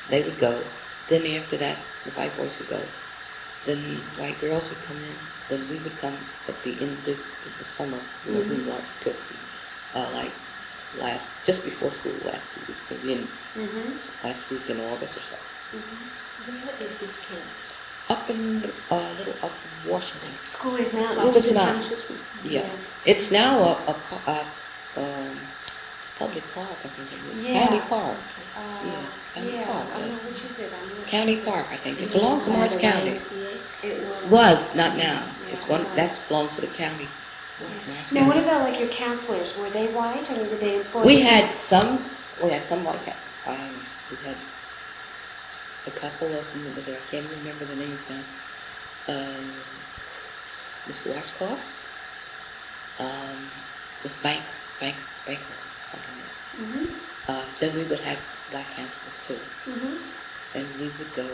They would go. Then after that, the white boys would go. Then white girls would come in. Then we would come at the end of the summer. You know, we took just before school last week, maybe last week in August or so. Where is this camp? Up in up in Washington. Schooley's Mountain. Schooley's Mountain. Yeah. It's now a public park, I think it is. Yeah. County park. County Yeah, park. I don't know Yes. which is it. I'm not County sure. park, I think. It belongs to Morris The County. YMCA? It Was, not now. Yeah, It's it one that was. belongs to the county. Morris Now, what County. about like your counselors? Were they white? I mean, did they employ? We the same- had some white cat. We had a couple of them, but I can't remember the names now. Miss Washcloth, Miss Banker, something like that. Mm-hmm. Then we would have black counselors too. Mm-hmm. And we would go,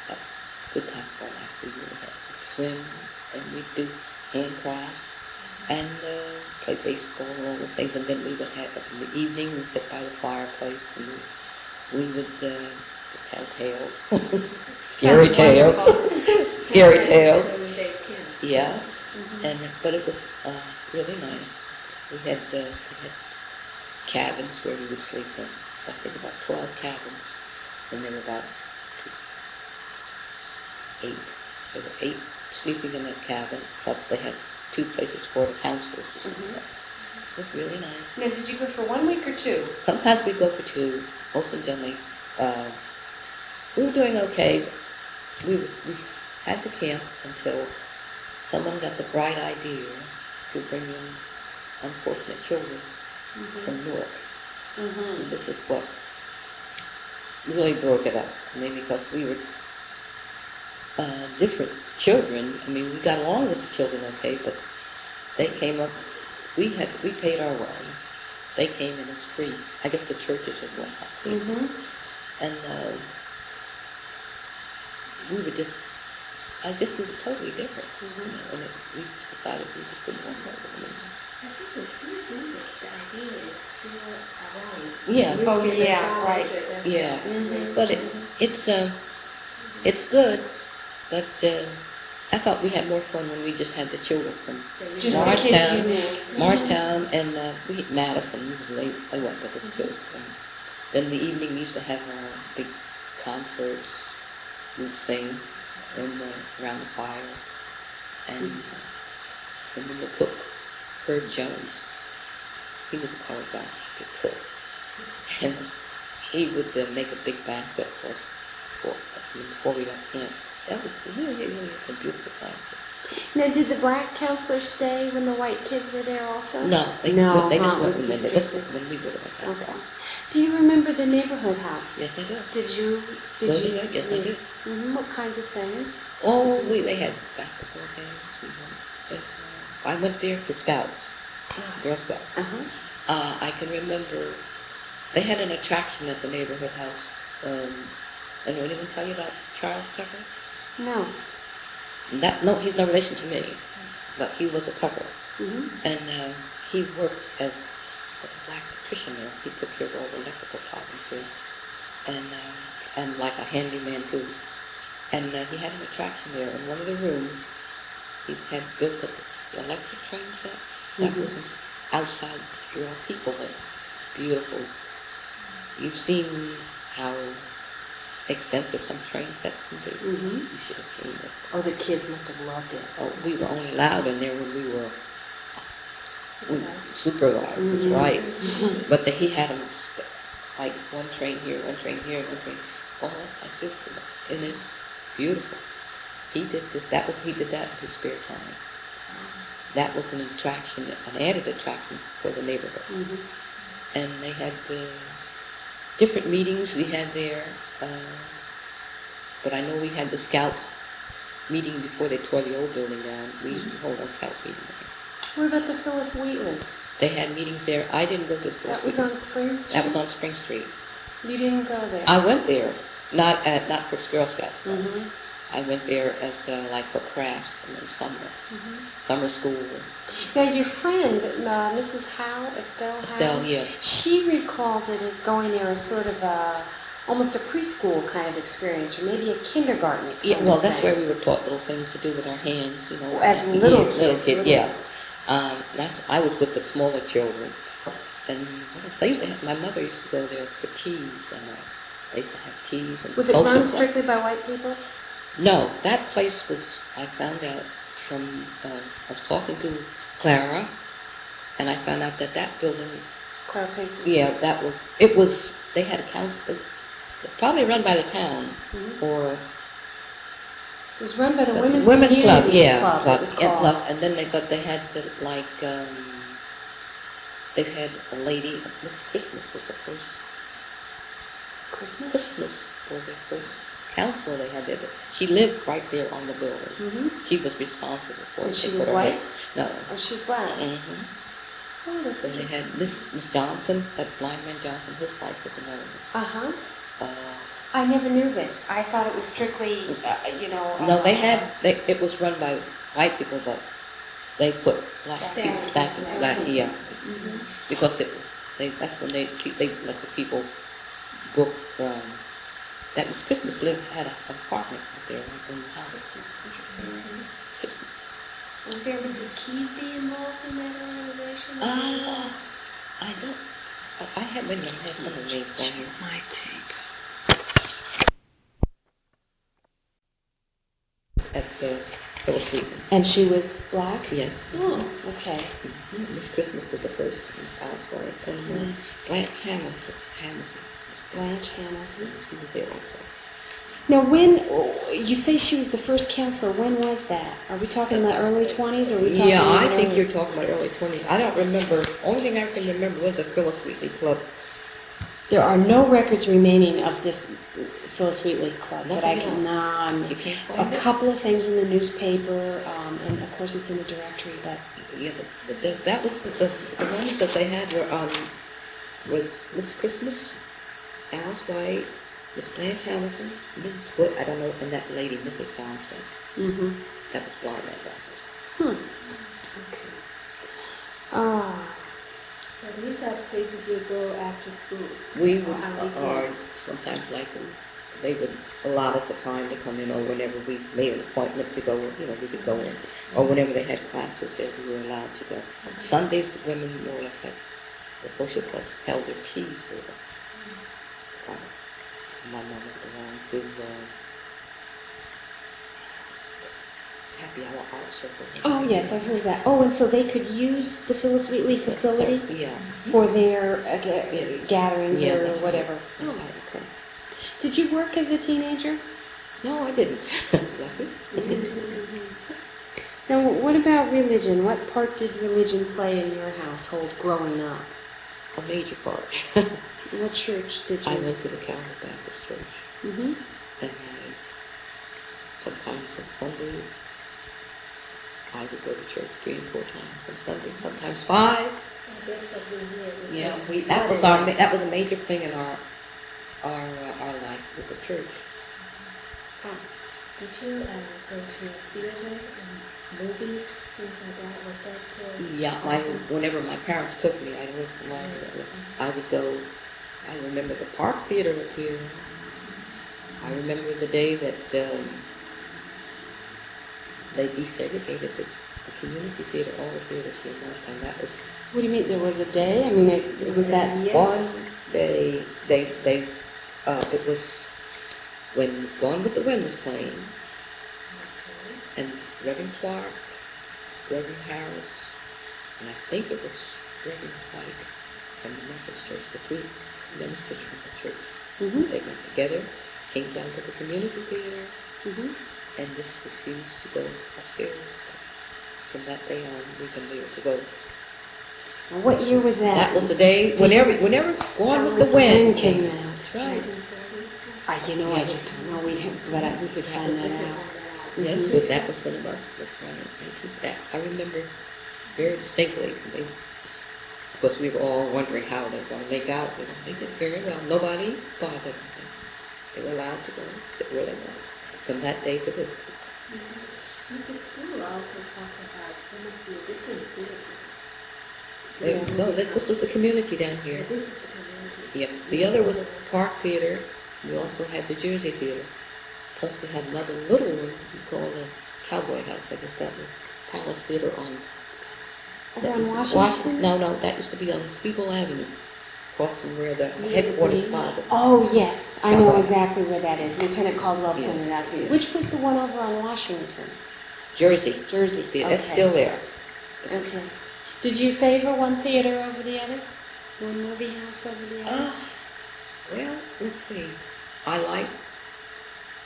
that was a good time for that. We would have to swim, and we'd do handcrafts, and play baseball and all those things. And then we would have, in the evening, we'd sit by the fireplace, and we would tell tales. Scary Sounds tales. wonderful. Scary tales. Yeah. Yeah. But it was really nice. We had cabins where we would sleep in. I think about 12 cabins, and there were about 8. There were 8 sleeping in that cabin, plus they had 2 places for the counselors or something. It was really nice. Now, did you go for 1 week or 2? Sometimes we'd go for 2, most of generally. We were doing okay. We had the camp until someone got the bright idea to bring in unfortunate children from Newark. Mm-hmm. And this is what really broke it up. I mean, because we were different children. I mean, we got along with the children okay, but they came up. We paid our way. They came in as free. I guess the churches had went up. Mm-hmm. And we were just, I guess we were totally different. And we just decided we just didn't want to go with them. I think they still do this. The idea is still around. Yeah. The Oh, newspaper yeah, started right. it as Yeah. Mhm. But it's good. But I thought we had more fun when we just had the children from Just the kids Morristown, you knew. Morristown, and Madison. Usually they went with us too. And then in the evening we used to have our big concerts. We'd sing around the fire, and then the cook, Herb Jones, he was a colored guy, good cook, and he would make a big banquet for us before we left camp. That was really it's a beautiful time. Now, did the black counselors stay when the white kids were there also? No, they No, just it went was just strictly- when we were there. Okay. Do you remember the neighborhood house? Yes, I do. Did you? Yes, I do. What kinds of things? Oh, they had basketball games. I went there for Scouts, Girl Scouts. Uh-huh. I can remember they had an attraction at the neighborhood house. And did anyone tell you about Charles Tucker? No. No, he's no relation to me, but he was a Tucker. Mm-hmm. And he worked as a black electrician there. He took care of all the electrical problems here. And like a handyman too. And he had an attraction there. In one of the rooms, he had built an electric train set that wasn't outside. There were people there. Beautiful. You've seen how extensive some train sets can be. Mm-hmm. You should have seen this. Oh, the kids must have loved it. Oh, we were only allowed in there when we were Supervised. supervised, that's Mhm. right. But he had them like one train here, one train here, one train, all like this, and it's beautiful. He did this. He did that in his spare time. That was an attraction, an added attraction for the neighborhood. Mm-hmm. And they had different meetings we had there. But I know we had the Scouts meeting before they tore the old building down. We used to hold our Scout meeting there. What about the Phyllis Wheatland? They had meetings there. I didn't go to the That was on Spring Street? That was on Spring Street. You didn't go there? I went there, not for Girl Scouts. Though. Mm-hmm. I went there as like for crafts in the summer, summer school. Now, your friend, Mrs. Howe, Estelle Howe, Estelle, yeah. she recalls it as going there as sort of almost a preschool kind of experience, or maybe a kindergarten kind Yeah, well, of that's thing. where we were taught little things to do with our hands, As little Yeah, kids, little- yeah. I was with the smaller children, and what else? They used to have, my mother used to go there for teas, and they used to have teas and Was it social run club. strictly by white people? No, that place was, I found out from, I was talking to Clara, and I found out that building, Clara Pinkley. yeah, they had a council, probably run by the town, Mhm. or It was run by the Women's Women's Club, Community yeah, Club, it was and called. plus, and then they had to, like, they had a lady, Miss Christmas was the first, Christmas? Christmas was the first council they had there. She lived right there on the building. Mm-hmm. She was responsible for it. And she They was put her white? No. Oh, she's black. Mm-hmm. Oh, that's So they interesting. had Miss Johnson, that blind man Johnson, his wife was another one. Uh-huh. Uh, I never knew this. I thought it was strictly, no, it was run by white people, but they put black people, staff and black, yeah. Mm-hmm. Because that's when they let the people book, that Miss Christmas had an apartment out there in the house. Christmas, interesting. Christmas. Was there Mrs. Keysby involved in that organization? I don't, I had, wait a minute, I had some of the names down here. My tape. At the Phyllis Street. And she was black? Yes. Oh, okay. Mm-hmm. Miss Christmas was the first Miss Housewife. And Blanche Hamilton. Blanche Hamilton. She was there also. Now, when you say she was the first counselor, when was that? Are we talking the early 20s, or are we talking? Yeah, I think you're talking about early 20s. I don't remember. Only thing I can remember was the Phyllis Wheatley Club. There are no records remaining of this Phyllis Wheatley Club that I Nothing can. You can't find a couple of things in the newspaper, and of course it's in the directory, but. Yeah, but that was the ones that they had was Miss Christmas, Alice White, Miss Blanche Hamilton, Mrs. Foot, I don't know, and that lady, Mrs. Johnson. Mm-hmm. That was Blind Man Johnson. Okay. Ah. So these are places you go after school? We would, or or sometimes like they would allow us a time to come in, or whenever we made an appointment to go, we could go in. Or whenever they had classes there, we were allowed to go. On Sundays, the women more or less had, the social clubs held their teas there. My mom went around to Happy Hour Art Circle. Oh, yes, I heard that. Oh, and so they could use the Phyllis Wheatley facility Yeah. for their gatherings Yeah, or that's whatever. right. Oh, That's right. okay. Did you work as a teenager? No, I didn't. Lucky. Now, what about religion? What part did religion play in your household growing up? A major part. What church did you? I went to the Calvary Baptist Church. Mm-hmm. And sometimes on Sunday, I would go to church 3 and 4 times on Sunday, sometimes 5. That's what we hear. Yeah, That was a major thing in our life, was a church. Oh. Did you go to theater and movies, things like that? Was that? Yeah, whenever my parents took me, I went a lot. I would go. I remember the Park Theater up here. I remember the day that they desegregated the community theater, all the theaters here in Norristown. That was. What do you mean? There was a day? I mean, it was that. One day, it was when Gone with the Wind was playing, and Reverend Clark, Reverend Harris, and I think it was Reverend White from the Methodist Church, the 2 ministers from the church. Mm-hmm. They got together, came down to the community theater, Mm-hmm. and just refused to go upstairs. From that day on, we've been there to go. Now, what year was that? That was the day, whenever Gone with the Wind came out. That's right. I just don't know. We could find that out. Yes, Mhm. but that was when it was. That's right. That I remember very distinctly. Of course, we were all wondering how they were going to make out. They did very well. Nobody bothered them. They were allowed to go sit where they wanted. From that day to this. Mr. School also talked about there must be a different theater. No, this was the community down here. This is the community. Yep. The other was Park Theater. We also had the Jersey Theater. Plus we had another little one we called the Cowboy House. I guess that was Palace Theater on... Over on Washington? No, that used to be on Spiegel Avenue. Across from where the headquarters plaza. Oh, yes. I know Cowboy. exactly where that is. Lieutenant Caldwell Yeah. pointed out to me. Yeah. Which was the one over on Washington? Jersey. Jersey. Theater. It's Okay. still there. Okay. Did you favor one theater over the other? One movie house over the other? Well, let's see. I like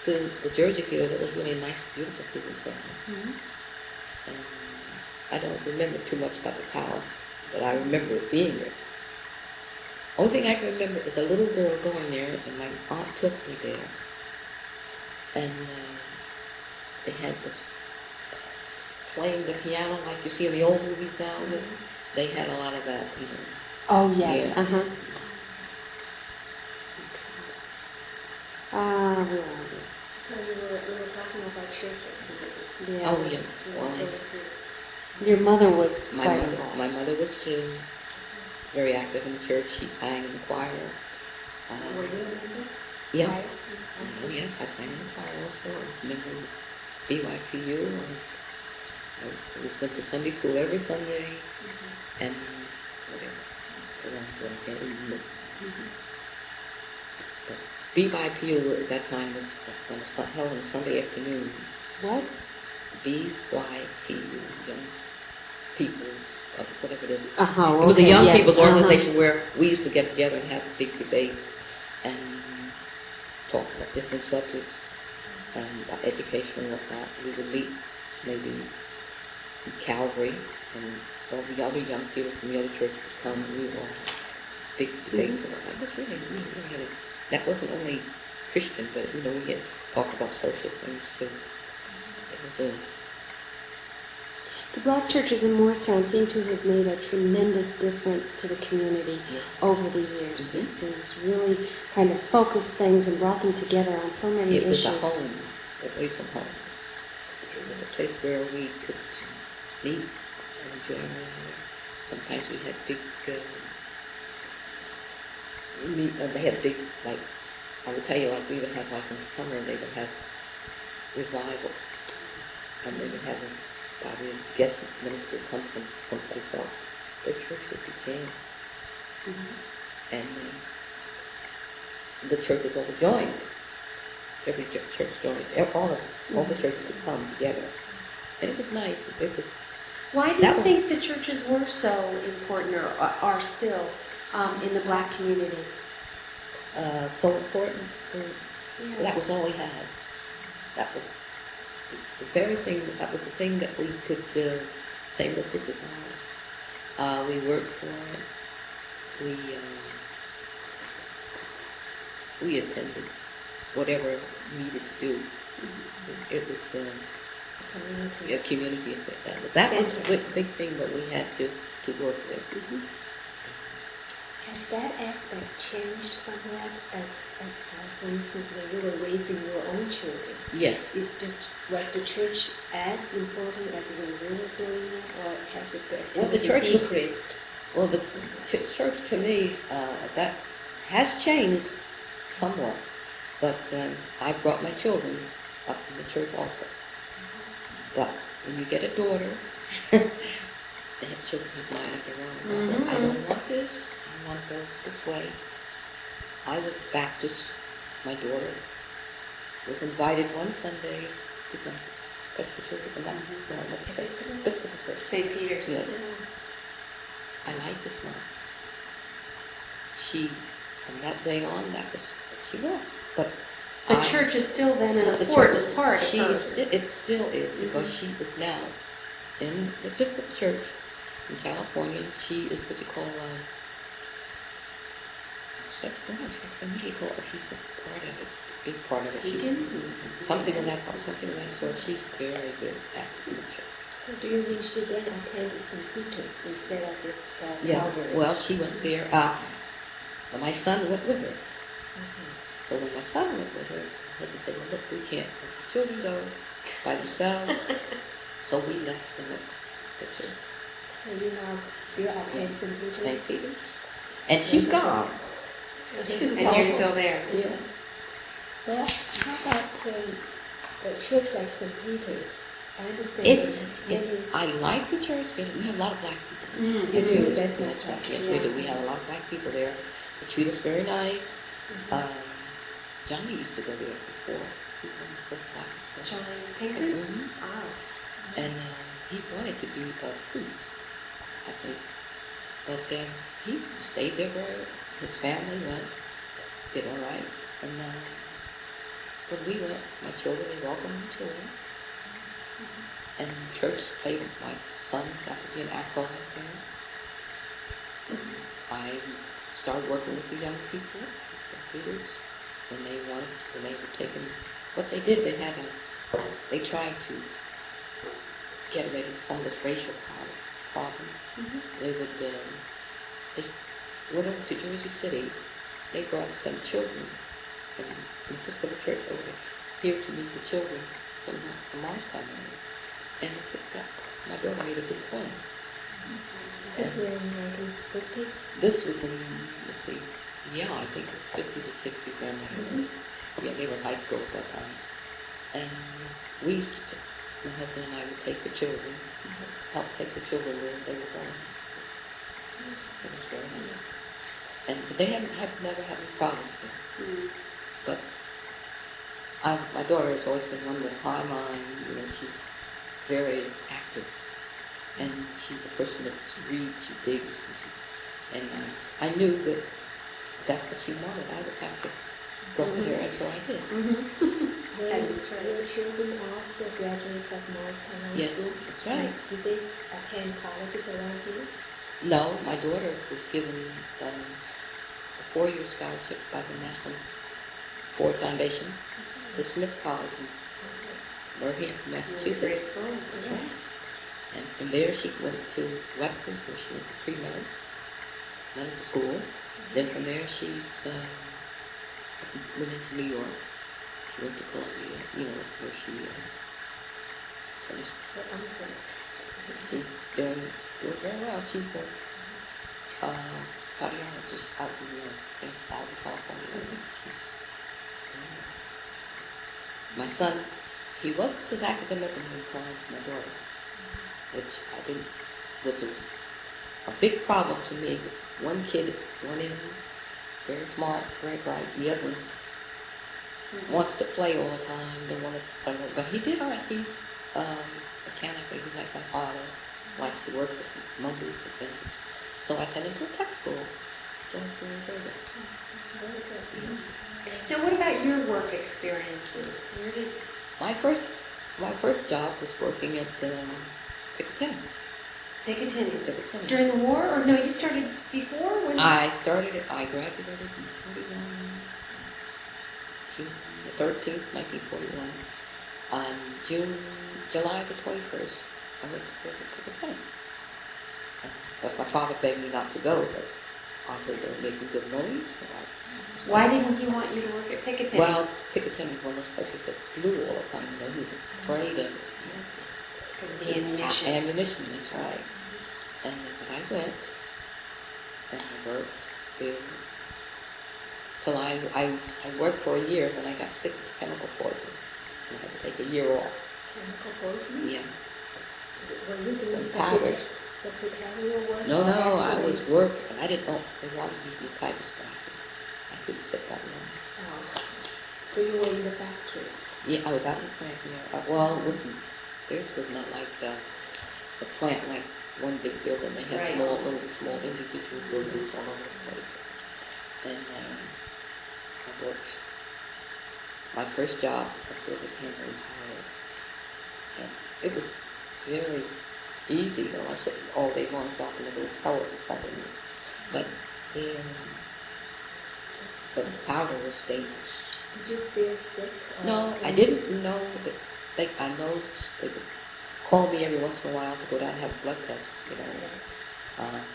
the Jersey Theater. That was really a nice, beautiful theater. So, Mhm. I don't remember too much about the palace, but I remember it being there. Only thing I can remember is a little girl going there, and my aunt took me there. and they had this playing the piano like you see in the old movies now. But they had a lot of that, you know. Oh, yes. Yeah. Uh-huh. Where are we? So we were talking about church activities. Yeah. Oh, yeah. Let's Well, go to Your mother was my quite mother, involved. my mother was very active in the church. She sang in the choir. were you a member? Yeah. Right? Oh, yes, I sang in the choir also. I remember BYPU. I was went to Sunday school every Sunday, and whatever. I can't remember. But BYPU at that time was held on Sunday afternoon. What? BYPU, Young People, whatever it is. Uh-huh. It was a Okay, young yes, people's uh-huh. organization where we used to get together and have big debates and talk about different subjects and about education and whatnot. We would meet maybe in Calvary, and all the other young people from the other church would come, and we would all have big debates and whatnot. It was really, that wasn't only Christian, but you know, we had talked about social things too. It was The black churches in Morristown seem to have made a tremendous difference to the community yes. over the years. Mhm. It seems really kind of focused things and brought them together on so many It was issues. a home away from home. It was a place where we could meet and enjoy one another. Sometimes we had big they had big, like, I would tell you, like, we would have, like, in the summer, they would have revivals, and they would have probably a guest minister come from someplace else. Their church would be jammed, and the churches all joined. Every church joined. All the churches would come together, and it was nice. It was. Why do That you was- think the churches were so important or are still in the black community? So important. Yeah. That was all we had. That was the very thing. That was the thing that we could say, "Look, this is ours." We worked for it. We attended whatever needed to do. It was Community. a community event. That was the big thing that we had to work with. Has that aspect changed somewhat as, for instance, when you were raising your own children? Yes. Was the church as important as when you were growing up, or has it Well, the church was- decreased? Well, the church to me, that has changed somewhat, but I brought my children up in the church also. But when you get a daughter, they have children of mine of their own. I don't want this. I want to go this way. I was Baptist. My daughter was invited one Sunday to come to Presbyterian. Episcopal Church. St. Peter's. Yes. I like this one. She, from that day on, that was what she was. But The church is still then an the important church, part of she her. is, it still is, because she is now in the Episcopal Church in California. She is what you call sexton, what do you call it? She's a part of it, big part of it. Deacon? Something of that sort. She's very good at the church. So do you mean she then attended St. Peter's instead of the Yeah, Calvary? well, she went there. My son went with her. So when my son went with her, my husband said, "Well, look, we can't let the children go by themselves." So we left them at the church. So you now still attend St. Peter's? St. Peter's. And she's gone. She's And gone. you're still there. Yeah. Well, how about a church like St. Peter's? I understand It's, many. I like the church. We have a lot of black people. Mhm. You do, Yes, that's my yes, question. Yes, we do. We have a lot of black people there. They treat us very nice. Johnny used to go there before. He was black. John Pinkham? Mhm. Oh. And he wanted to be a priest, I think. But he stayed there where his family went, did all right. And when we went, my children, they welcomed the children. And church played, my son got to be an acolyte there. I started working with the young people at St. Peter's when they were taking what they did, they tried to get rid of some of this racial problems. Mhm. They went over to Jersey City. They brought some children from the Episcopal Church over here to meet the children from the Marshtown area. And the kids got, my daughter made a good friend. This is in 1950s. This was in, let's see, yeah, I think 50s or 60s around that area. Yeah, they were in high school at that time. And we used to, my husband and I would take the children, help take the children where they were going. It was very nice. But they have never had any problems there. Mm. But my daughter has always been one with a high mind. You know, she's very active, and she's a person that reads, she digs, and I knew that that's what she wanted. I would have to go there, and so I did. Your children also graduates of Morristown High Yes, School? that's right. Did they attend colleges around here? No, my daughter was given a 4-year scholarship by the National Ford Foundation to Smith College in Northampton, It was a great Massachusetts. school. That's right. And from there she went to Rutgers, where she went to medical school. Then from there she's went into New York. She went to Columbia, where she finished. What undergrad? She's doing very well. She's a cardiologist out in California. My son, he wasn't as academic in his class as my daughter, which was a big problem to me. One kid went in very smart, very bright. The other one wants to play all the time. They wanted to play, but he did all right. He's mechanical. He's like my father. Likes to work with motors and things. So I sent him to a tech school. So he's doing very good. Very good. Now, what about your work experiences? Where did My first job was working at Piccadilly. Piccadilly? During the war, or no? You started before? When? I graduated in 41, June the 13th, 1941. On July the 21st, I went to work at Piccadilly. Because my father begged me not to go, but I heard they were making good money, so I... Why didn't he want you to work at Piccadilly? Well, Piccadilly is one of those places that blew all the time, he was afraid of it. Because of the ammunition. Ammunition, that's right. But I went, and I worked there till I worked for a year, then I got sick with chemical poison. I had to take a year off. Chemical poisoning? Yeah. Were you doing Powders. secretarial work? No, or I actually- was working, and I didn't know, they wanted me to be a typist, but I couldn't sit that long. Oh. So you were in the factory? Yeah, I was out in the plant, well, theirs was not like the plant, like one big building. They had Right. small individual buildings all over the place. And I worked. My first job up there was handling power. And it was very easy, I sat all day long walking a little power beside me. But the powder was dangerous. Did you feel sick? Or No, I something? didn't know that. I noticed they would call me every once in a while to go down and have a blood test,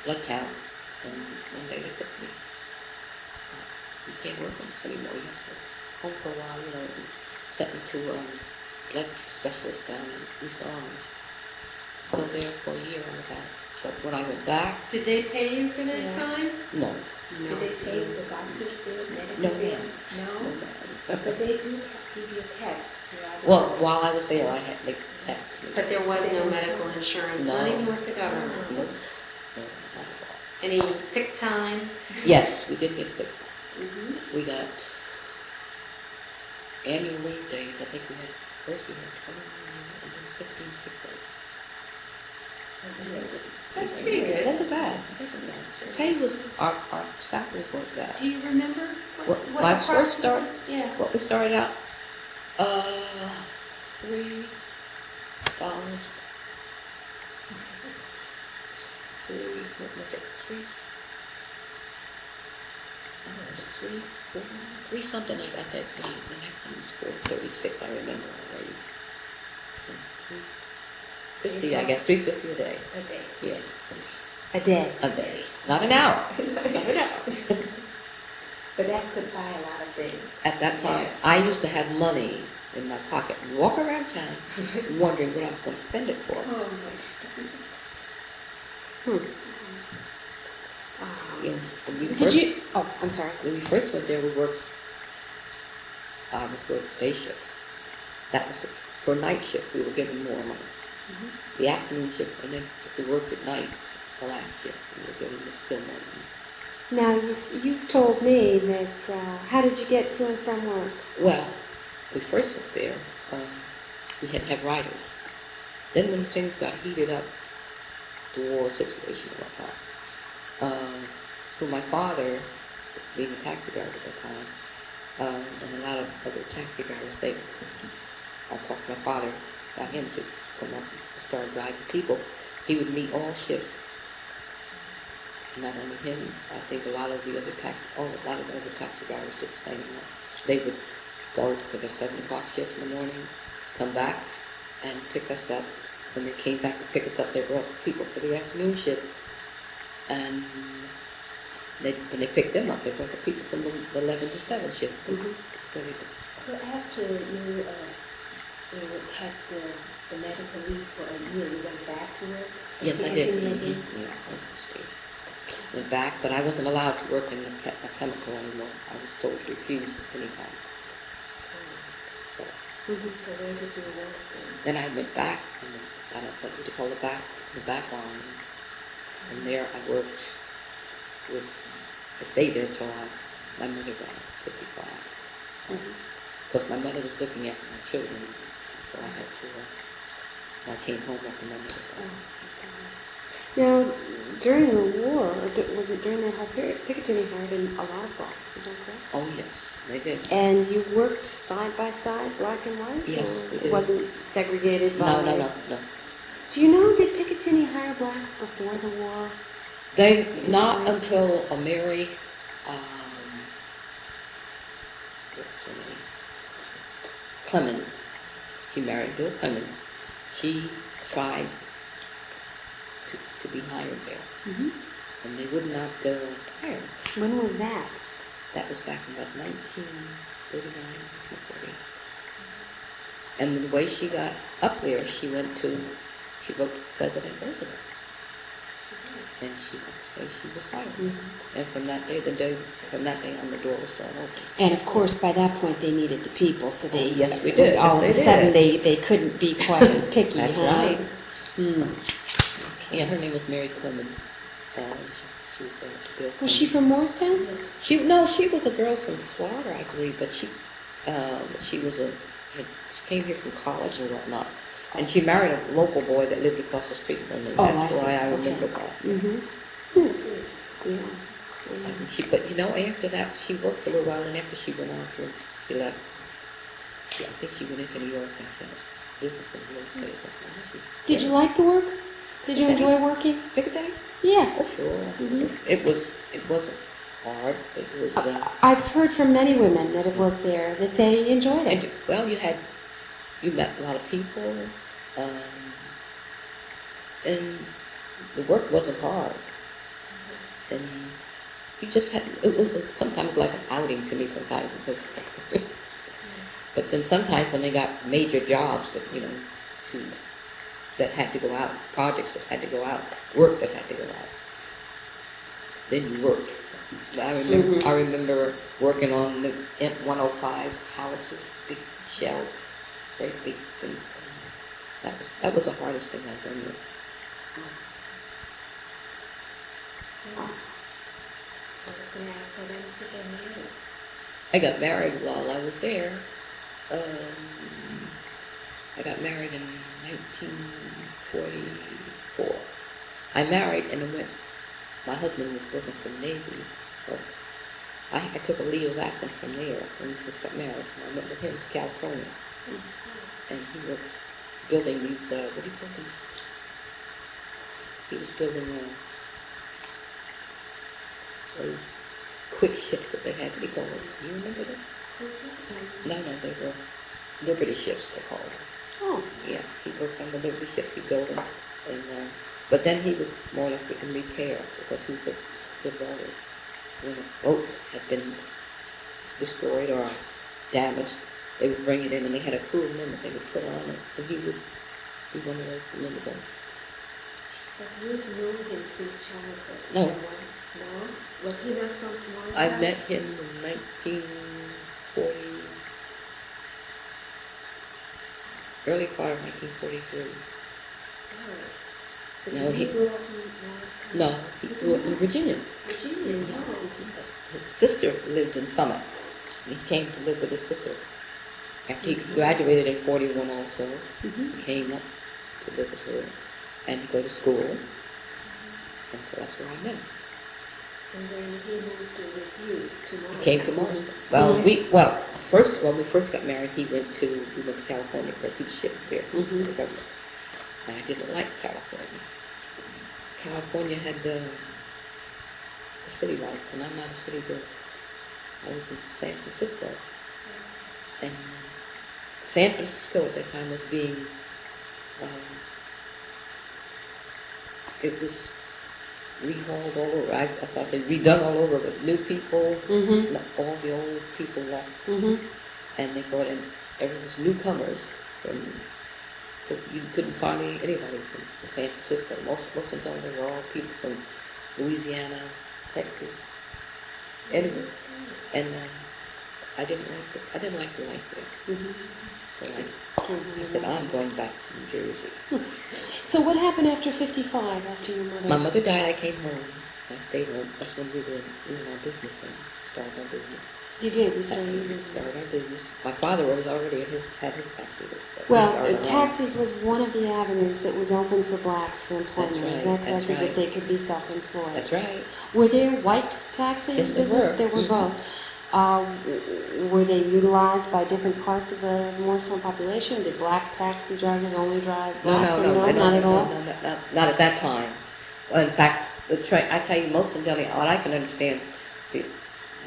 blood count. And one day they said to me, "You can't work on this anymore. You have to go home for a while." And sent me to a blood specialist down in East Orange. So there for a year I was out. But when I went back, Did they pay you for that Yeah. time? no. Did they pay the doctor's bill, medical No, bill? ma'am. No? No. But they do give you tests. Well, while I was there, they tested me. But there was no medical insurance, not No. even with the government. No, not at all. Any sick time? Yes, we did get sick time. Mm-hmm. We got annual leave days. I think we had 20 and then 15 sick days. That's pretty good. It wasn't bad. Pay was, our salaries weren't bad. Do you remember Well, what when I first approximately- started, Yeah. well, we started out, $3, what was it, I don't know, it's three something. I got that when it was 436. I remember always. 350, I guess 350 a day. A day. Yes, A day. a day, not an hour. Not an hour. But that could buy a lot of things. At that time, Yes. I used to have money in my pocket and walk around town wondering what I was going to spend it for. Oh my goodness. Hmm. You know, when we Did first, you? Oh, I'm sorry. when we first went there, I was working day shift. That was for night shift. We were given more money. The afternoon shift, and then if we worked at night, the last shift, we were given still more money. Now you've told me that. How did you get to and from work? Well, we first went there, we had to have riders. Then when things got heated up, the war situation and whatnot, for my father, being a taxi driver at the time, and a lot of other taxi drivers, I talked to my father, got him to come up and start driving people. He would meet all shifts. Not only him, I think a lot of the other taxi drivers did the same. They would go for the 7 o'clock shift in the morning, come back and pick us up. When they came back to pick us up, they brought the people for the afternoon shift. And when they picked them up, they brought the people from the 11 to 7 shift. So after you had the medical leave for a year, you went back to work? Yes, I You did. continued working? Yeah, went back, but I wasn't allowed to work in the chemical anymore. I was told to refuse at any time. So So where did you work then? then I went back and got up what you call the back line. And there I worked I stayed there till my mother got 55. Because my mother was looking after my children, so I had to. I came home after my mother Oh, died. I'm so sorry. Now, during the war, or was it during that whole period, Picatinny hired in a lot of blacks, is that correct? Oh yes, they did. And you worked side by side, black and white? Yes, or we it did. wasn't segregated by... No. Do you know, did Picatinny hire blacks before the war? They not until Mary, what's her name? Clemens. She married Bill Clemens. She tried to be hired there, and they would not hire her. When was that? That was back in about 1939, 1940. And the way she got up there, she wrote to President Roosevelt. And she was hired. And from that day on, the door was thrown open. And of course, by that point, they needed the people, so they... Yes, we did. All Yes, of a they sudden, did. they couldn't be quite as picky, That's huh? right. Hmm. Yeah, her name was Mary Clemens. She was there to Bill Was she Clemens. from Morristown? She was a girl from Slaughter, I believe, but she came here from college and whatnot. And she married a local boy that lived across the street from me. Oh, That's I see. why I Okay. remember that. Yeah. But after that, she worked for a little while, and after she went on she left. I think she went into New York and she had business in real estate. Did you like the work? Did you enjoy working? Piccadilly? Yeah. Oh, sure. It wasn't hard. It was. I've heard from many women that have worked there that they enjoyed it. And, well, you met a lot of people, and the work wasn't hard. And you just it was sometimes like an outing to me sometimes. Because but then sometimes when they got major jobs that had to go out, projects that had to go out, work that had to go out, then you worked. I remember working on the F-105s, howitzers, big shells, very big things. That was the hardest thing I've done there. I was going to ask her when did you get married? I got married while I was there. I got married in 1944. I married and then my husband was working for the Navy. So I took a leave of absence from there when we first got married. I went with him to California. And he was building these, what do you call these? He was building those quick ships that they had. They called it. You remember them? Who's that? No, they were Liberty ships. They called them. Oh. Yeah, he worked on the Liberty ships. He built them, and but then he would more or less be in repair because he was such a good welder. When a boat had been destroyed or damaged, they would bring it in, and they had a crew of men that they would put on it, and he would be one of those to remember them. But you've known him since childhood? No. No? Was he not from Morris? I met him in 1940, early part of 1943. Oh. But No, did he he- grew up in Morristown? No, he grew up in Virginia. Virginia, no. His sister lived in Summit, and he came to live with his sister. After he graduated in 41 also, he came up to live with her and to go to school, and so that's where I met him. And then he moved in with you to Morristown. He came to Morristown. First, when we first got married, we went to California because he was shipped there to the government. And I didn't like California. California had the city life, and I'm not a city girl. I was in San Francisco. And San Francisco at that time was being, it was rehauled all over. That's why I say redone all over with new people. All the old people left. And they brought in, everyone was newcomers from, you couldn't find anybody from San Francisco. Most of them were all people from Louisiana, Texas, anywhere. And I didn't like the life there. So I said, I'm going back to New Jersey. So what happened after 55, after your mother? My mother died, I came home. I stayed home. That's when we were in our business then. Started our business. You did, you started your business. Started our business. My father was already had his taxi business. Well, taxis was one of the avenues that was open for blacks for employment. That's right, Is that correct? that's right. That they could be self-employed. That's right. Were there white taxi Yes, there business? were. There were both. Were they utilized by different parts of the Morristown population? Did black taxi drivers only drive blacks? No, Not at all? not at that time. Well, in fact, I tell you, most of them, what I can understand,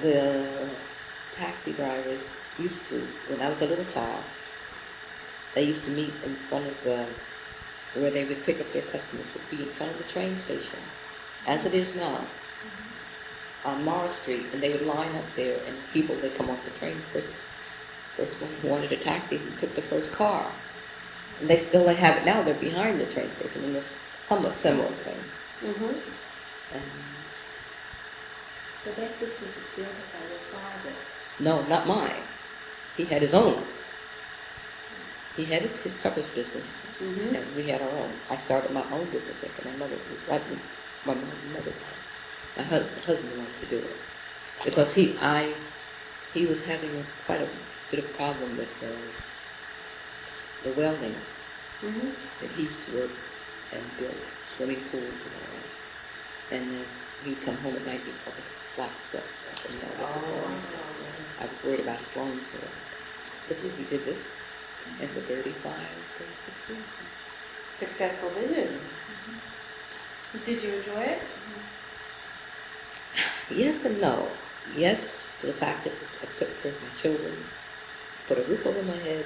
the taxi drivers used to, when I was a little child, they used to meet in front of where they would pick up their customers, would be in front of the train station, as it is now, on Morris Street, and they would line up there, and people would come off the train first one who wanted a taxi who took the first car. And they still have it now, they're behind the train station in this somewhat similar thing. And So that business was built up by your father? no, not mine. He had his own. He had his trucker's business, and we had our own. I started my own business after my mother, my mother. My husband wanted to do it because he was having quite a bit of problem with the welding. That he used to work and build swimming pools and all that. And he'd come home at night and all this black soot. I said, no, this is wrong. I was worried about his lungs, so this is we did this, and for 35 to 36 years. Successful business. Did you enjoy it? Yes and no. Yes, to the fact that I took care of my children, put a roof over my head,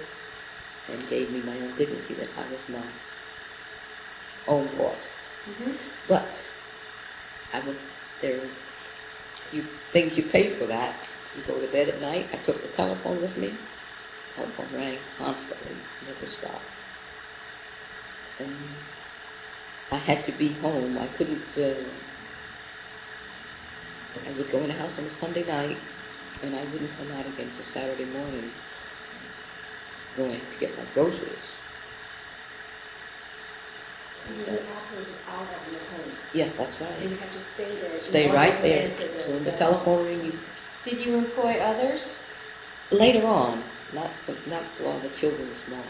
and gave me my own dignity that I was my own boss. But I went there. Things you pay for that. You go to bed at night. I took the telephone with me. The telephone rang constantly, never stopped. And I had to be home. I couldn't. I would go in the house on a Sunday night, and I wouldn't come out again till Saturday morning, going to get my groceries. You were operated out of your home, Yes, that's and right. you have to stay there. Stay in order right to there. answer So when the telephone ring, Did you employ others? later on, not while the children were small,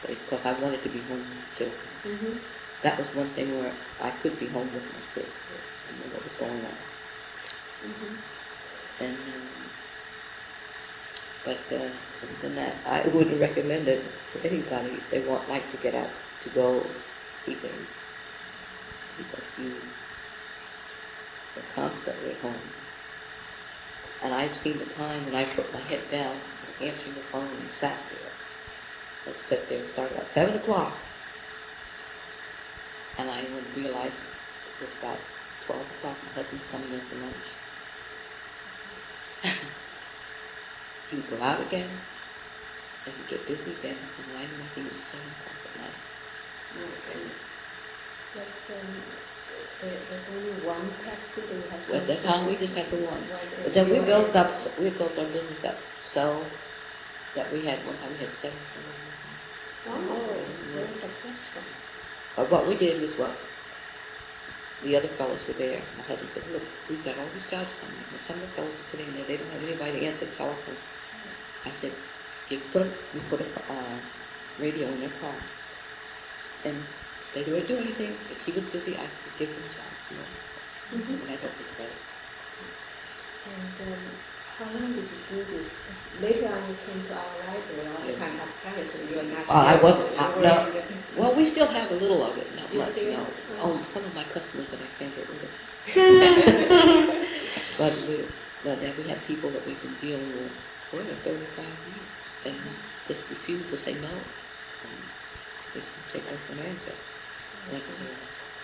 because I wanted to be home with the children. That was one thing where I could be home with my kids and know what was going on. And but other than that, I wouldn't recommend it for anybody if they like to get out to go see things, because you are constantly at home. And I've seen the time when I put my head down, was answering the phone and sat there. I'd sit there, started at 7 o'clock. And I would realize it was about 12 o'clock, my husband's coming in for lunch. He would go out again, and he'd get busy again, and I think it was 7 o'clock at night. Oh my goodness. There's only one taxi that has. At that time, we just had the one. One But then we built area. our business up so that we had, one time we had 7 cars. Wow, very successful. But what we did was the other fellows were there. My husband said, look, we've got all these jobs coming. And some of the fellows are sitting there, they don't have anybody to answer the telephone. I said, we put a radio in their car. And they didn't do anything. If he was busy, I could give him jobs, you know. Mm-hmm. And I don't regret it. And how long did you do this? Because later on you came to our library all the Yeah. time. Apparently you were not. I wasn't, you were no. in the business. Well, we still have a little of it, not You much, still? no. Oh. Oh, some of my customers that I can't get rid of. But then we have people that we've been dealing with for 35 years and just refuse to say no. Just take no for an answer. Like,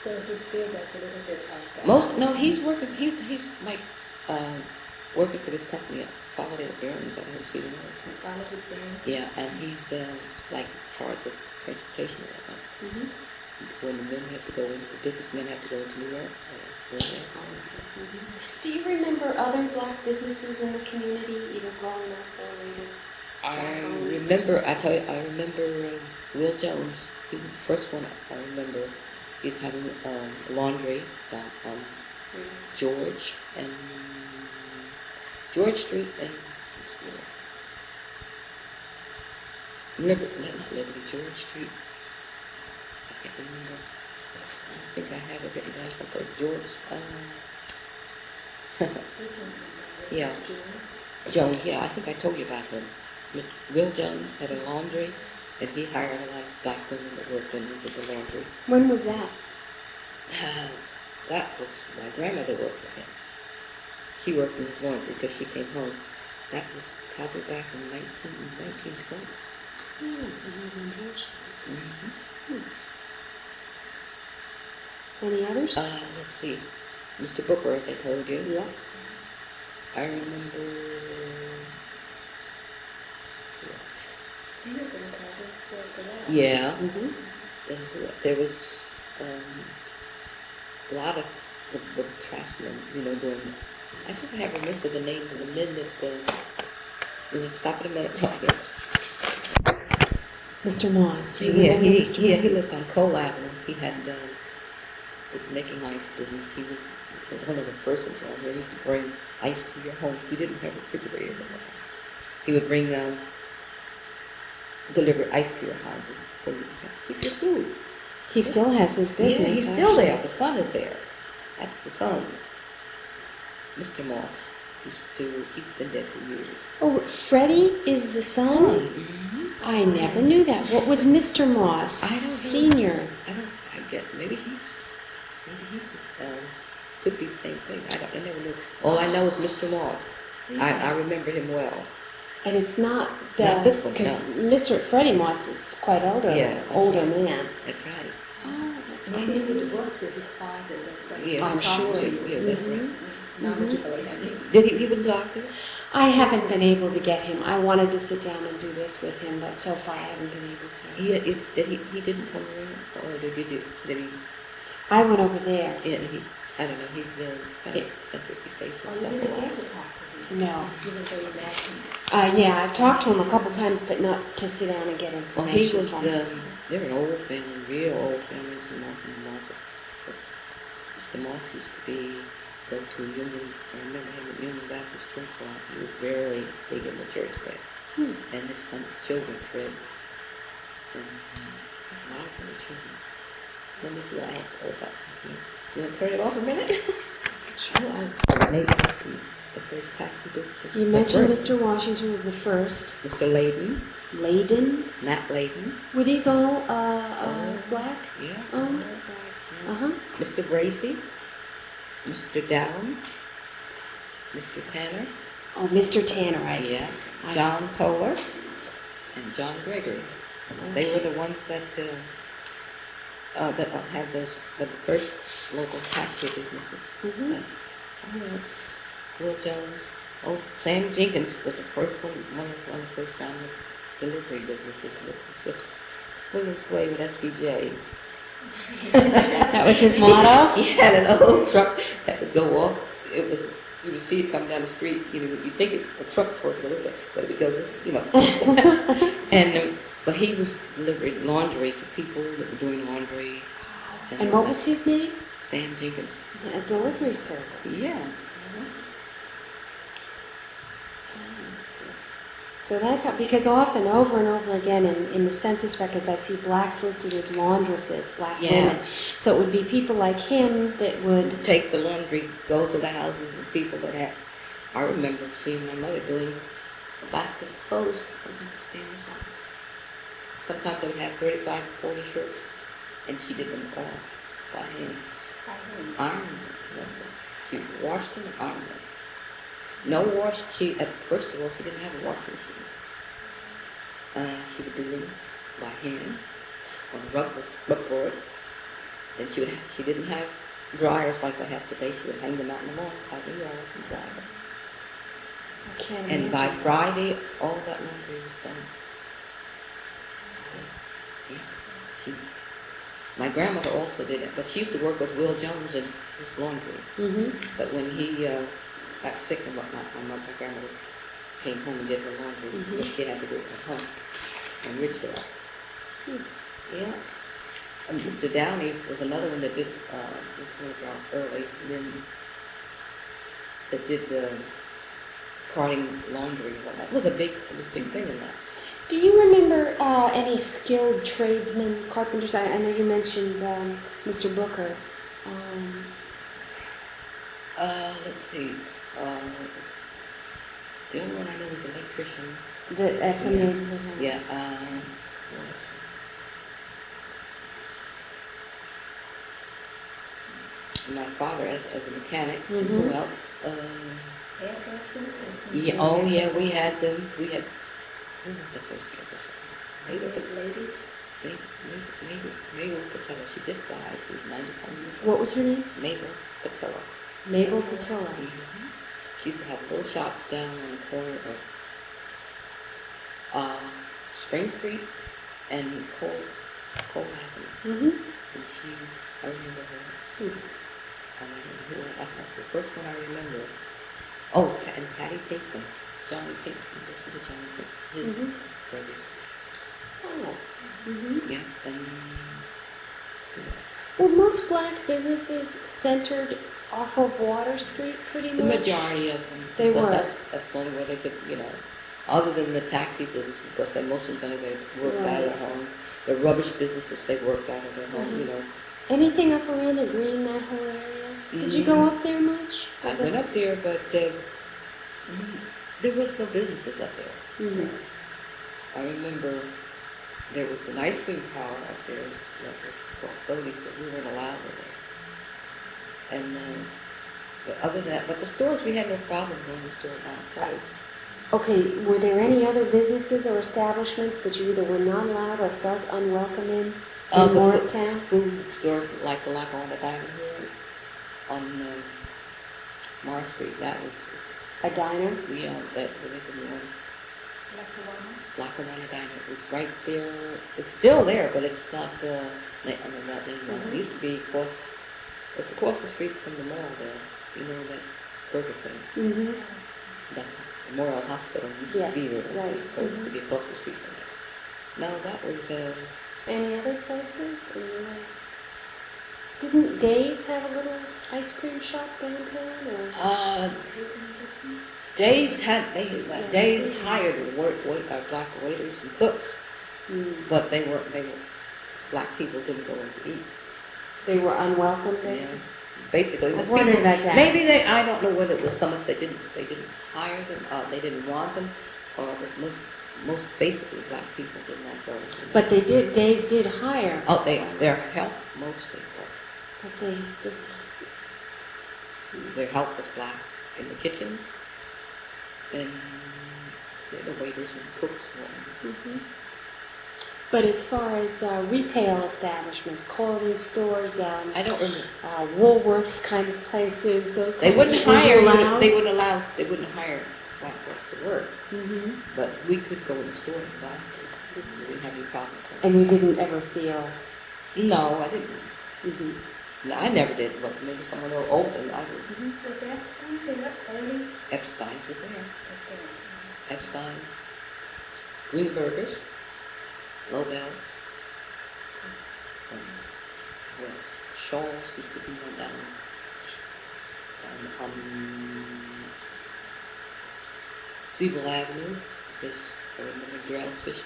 So he still does a little bit of that. he's working, he's like, working for this company at Consolidated Bearings, I don't know if you know. Consolidated Bearings. Yeah, and he's, like, in charge of transportation right now. Mm-hmm. When the men have to go in, the businessmen have to go into New York. Do you remember other black businesses in the community, either growing up or later? I remember Will Jones. He was the first one I remember. He's having a laundry down on George Street and George Street. I can't remember. I think I have it written down someplace. George. Yeah. Jones, yeah, I think I told you about him. Will Jones had a laundry, and he hired a lot of black women that worked in the laundry. When was that? That was, my grandmother worked for him. She worked in his laundry until she came home. That was probably back in 1920. Oh, he was on George Street. Mm-hmm. Any others? Let's see. Mr. Booker, as I told you. Yeah. I remember... What? Yeah. Mm-hmm. Then there was a lot of the trash men, doing. I think I have a list of the names of the men that. Stop it a minute, talking. Mr. Moss. You Yeah, remember Mr. he Moss? lived on Cole Avenue. He had the making ice business. He was one of the first ones around here. He used to bring ice to your home. We didn't have refrigerators. He would bring deliver ice to your houses so you could keep your food. He still has his business. Yeah, he's still there. The son is there. That's the son. Mr. Moss. He's been dead for years. Oh, Freddie is the son? Mm-hmm. I never knew that. What was Mr. Moss? I don't know. Senior. I get, maybe he's, could be the same thing. I never knew. All I know is Mr. Moss. I remember him well. And it's not Not this one, because no. Mr. Freddie Moss is quite older, older right. man. That's right. Oh, that's Maybe he would work with his father. That's why Yeah, I'm sure. Yeah, knowledgeable. Did he was a doctor? I haven't been able to get him. I wanted to sit down and do this with him, but so far I haven't been able to. He didn't come around, or did he? I went over there. Yeah, I don't know. He's kind of eccentric. He stays to Oh, you himself a didn't lot. get to talk to him? No. You didn't go imagine. Yeah, I've talked to him a couple times, but not to sit down and get Well, he information was. from him. They're an old family, real old family. Mr. Moss and the Mosses. Mr. Moss used to go to Union. I remember him at Union Baptist Church a lot. He was very big in the church there. And his children, Fred. And lots of the children. Let me see what I have to hold up. You want to turn it off a minute? Maybe the first taxi business. You mentioned Mr. Washington was the first. Mr. Layden. Layden. Matt Layden. Were these all black? Yeah. Owned? Uh-huh. Mr. Bracy. Mr. Down. Mr. Tanner. Oh, Mr. Tannerite. Yeah, John Toller and John Gregory. They were the ones that had the first local cashier businesses. Mm-hmm. It's Will Jones. Oh, Sam Jenkins was the first one of the first family delivery businesses. With Swing and Sway with SBJ. That was his motto? He had an old truck that would go off. You would see it come down the street. You think a truck's supposed to go this way, but it would go this, but he was delivering laundry to people that were doing laundry. And what was his name? Sam Jenkins. A delivery service. Yeah. So that's how, because often, over and over again, in the census records, I see blacks listed as laundresses, black women. So it would be people like him that would take the laundry, go to the houses of people that had. I remember seeing my mother doing a basket of clothes. Sometimes they would have 35, 40 shirts, and she did them all by hand. Iron them. She washed them and ironed them. No wash. First of all, she didn't have a washing machine. She would do them by hand on rubberboard. Then she didn't have dryers like they have today. She would hang them out in the lawn, out in the yard, and dry them. I can't And by imagine. Friday, all that laundry was done. My grandmother also did it, but she used to work with Will Jones in his laundry. Mm-hmm. But when he got sick and whatnot, my grandmother came home and did her laundry. Mhm. But she had to do it at home in Ridgeville. Yeah. And Mr. Downey was another one that did early, and then that did carting laundry and whatnot. It was a big thing in that. Do you remember any skilled tradesmen, carpenters? I know you mentioned Mr. Booker. Let's see. The only one I know was an electrician. From the neighborhood house. Yeah. My father as a mechanic. Mhm. Who else? Hairdressers and some Yeah. Oh yeah, we had them. Who was the first hairdresser? ladies. Mabel Patella. She just died. She was 90-something years old. What was her name? Mabel Patella. Mabel Patilla. Mm-hmm. She used to have a little shop down on the corner of Spring Street and Cole Avenue. Mm-hmm. And I remember her. That's the first one I remember. Oh, and Patty Pinkman. Johnny Pinkman. Listen to Johnny Pinkman. His Mhm. brothers. Oh. Mm-hmm. Yeah, then who else? Were most black businesses centered off of Water Street pretty The much? majority of them. They because were. That's the only way they could, other than the taxi business, because they most of them they worked out of their home. The rubbish businesses, they worked out of their home, Mhm. Anything up around the Green, that whole area? Did you go up there much? I went up there, but there was no businesses up there. Mm-hmm. I remember there was an ice cream parlor up there that was called Tony's, but we weren't allowed in there. And but other than that, but the stores, we had no problem going to the stores on Friday. Okay, were there any other businesses or establishments that you either were not allowed or felt unwelcome in The Morristown? food stores like the Lackawanna Diner here on Mars Street. That was A diner? that was in Norris. Lackawanna Diner. It's right there. It's still there, but it's not. Not anymore. Mhm. It used to be across. It's across the street from the mall there. You know that Burger King. Mm-hmm. The Memorial Hospital used Yes, to be there. right. It used to be across the street from there. No, that was. Any other places? Didn't Days have a little ice cream shop downtown? Or? Days hired black waiters and cooks, but they were black people didn't go in to eat. They were unwelcome, Yeah. basically? Basically, I wondered about that. Maybe I don't know whether it was some of they didn't hire them, they didn't want them, or most basically black people did not go. But Days did hire. Oh, their help mostly was. But they didn't. Their help was black in the kitchen, and the waiters and cooks for them. Mhm. But as far as retail establishments, clothing stores, I don't remember. Woolworths kind of places, those They kind wouldn't of, were hire. you allowed? They wouldn't hire black folks to work. Mm-hmm. But we could go in the store and buy. We didn't have any problems. And you didn't ever feel? No, I didn't. Mm-hmm. No, I never did. But maybe someone else opened. I did. Mm-hmm. Was Epstein there early? Epstein's was there. Was there? Epstein's, Greenbergers, Lobels, what Shaw's used to be on down. Spiegel Avenue. This McDrell's Fish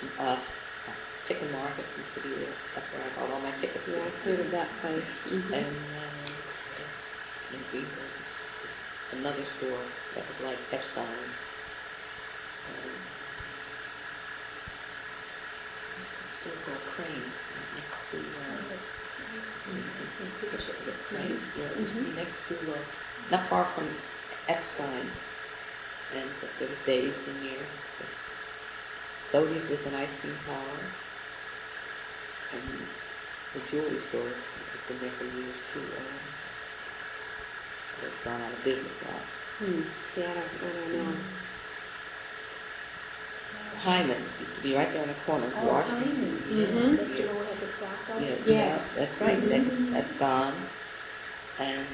Chicken Market used to be there. That's where I got all my tickets. Yeah, I've heard of that place. Mm-hmm. And it's in Greenberg's. Another store that was like Epstein. There's a store called Crane's right next to I've seen pictures of Crane's. cranes. Yeah, it used to be next to not far from Epstein. And because there was Days in here. Dodie's was an ice cream parlor. And the jewelry store has been there for years too. They've gone out of business now. See, I don't know. Hyman's used to be right there in the corner of Oh, Washington. Hyman's. Mhm. That's the one with the clock on Yeah, it? Yes. yeah, that's right. That's gone. And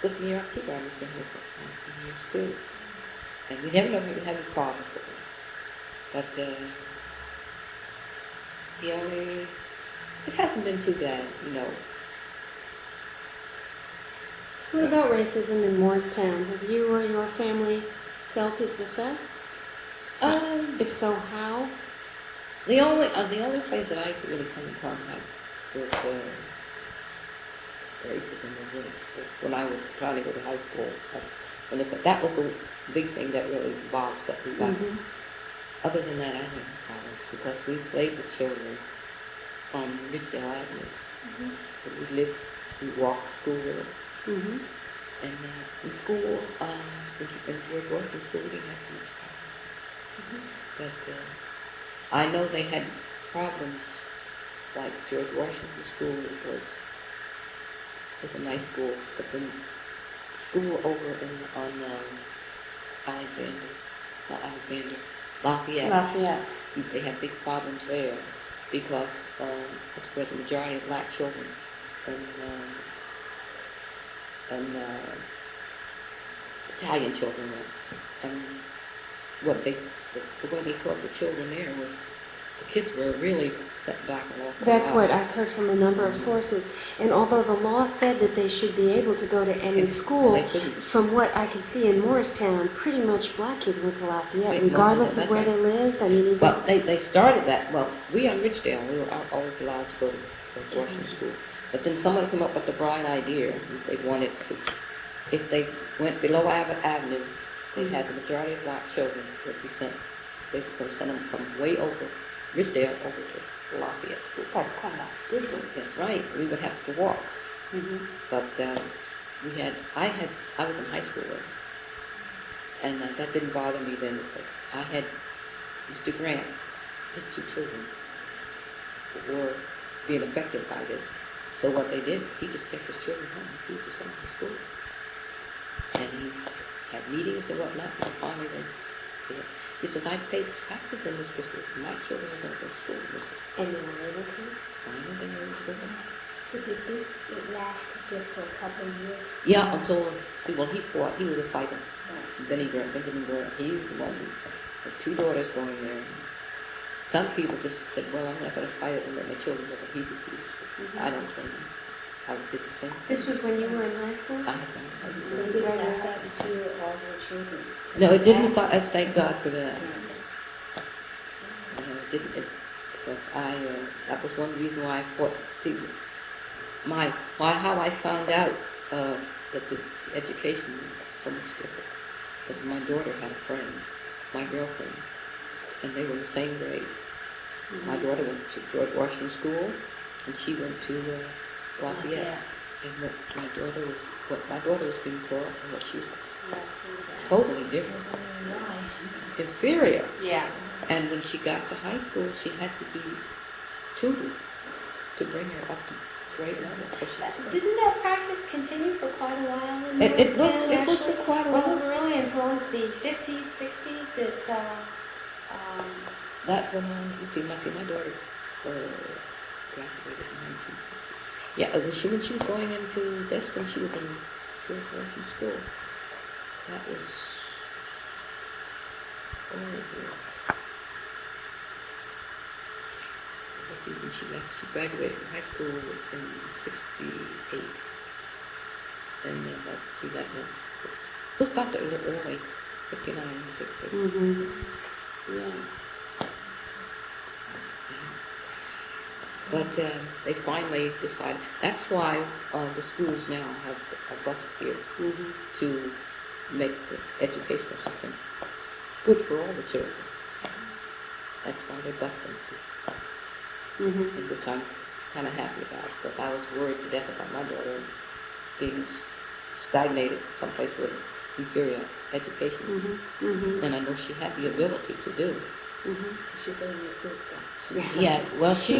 this New York Tea Garden's been here for quite a few years too. And we never really had any problems with it. But it hasn't been too bad, you know. What about racism in Morristown? Have you or your family felt its effects? If so, how? The only place that I could really come in contact with racism was when I was trying to go to high school. That was the big thing that really set me back. Mm-hmm. Other than that, I had no problems because we played with children on Ridgedale Avenue. Mm-hmm. We walked to school with them. Mm-hmm. And in school, in George Washington School, we didn't have too much problems. But I know they had problems, like George Washington School was a nice school, but then school over on Lafayette. They had big problems there because that's where the majority of black children and Italian children were. And the way they taught the children there was the kids were really set back an awful lot. That's what I've heard from a number of sources. And although the law said that they should be able to go to any school, from what I could see in Morristown, pretty much black kids went to Lafayette, regardless of where they lived. I mean, well, they started that. Well, we on Ridgedale, we were always allowed to go to Washington School. But then someone came up with the bright idea. They wanted to, if they went below Abbott Avenue, they had the majority of black children would be sent. They were going to send them from way over Ridgedale over to Lafayette School. That's quite a distance. That's right. We would have to walk. Mm-hmm. But I was in high school then, and that didn't bother me then. But I had Mr. Grant, his two children were being affected by this. So what they did, he just kept his children home. He would just send them to school, and he had meetings and whatnot. And finally, he said, "I paid taxes in this district. My children are going to go to school in this district." And you were able to? Finally, they were able to go there. So did this last just for a couple of years? Yeah, until he fought. He was a fighter. Right. Benjamin Grant. He was the one who had two daughters going there. Some people just said, "Well, I'm not going to fight it and let my children go," but he refused. I don't blame him. I would do the same. This was when you were in high school? I had gone to high So school. did that affect you or all your children? No, it didn't. Thank God for that. It didn't. Because that was one reason why I fought. See, how I found out that the education was so much different. Because my daughter had a friend, my girlfriend, and they were in the same grade. My daughter went to George Washington School, and she went to Lafayette. And what my daughter was being taught and what she was Yeah. totally different. Why? Inferior. Yeah. And when she got to high school, she had to be tutored to bring her up to grade level. So Didn't that practice continue for quite a while in it Norristown, was for actually? quite a Wasn't while. really until it was the 50s, 60s that, That went on. You see, my daughter graduated in 1960. Yeah, when she was going into this when she was in from school. That was let's see, when she graduated from high school in '68, and she got in '60. It was about the early '59, '60. mm-hmm. Yeah. But they finally decided. That's why the schools now have a bus here Mm-hmm. to make the educational system good for all the children. That's why they bus them, Mm-hmm. and which I'm kind of happy about, because I was worried to death about my daughter being stagnated someplace with inferior education, Mm-hmm. Mm-hmm. and I know she had the ability to do. Mm-hmm. She's only a good one. Yes, well, she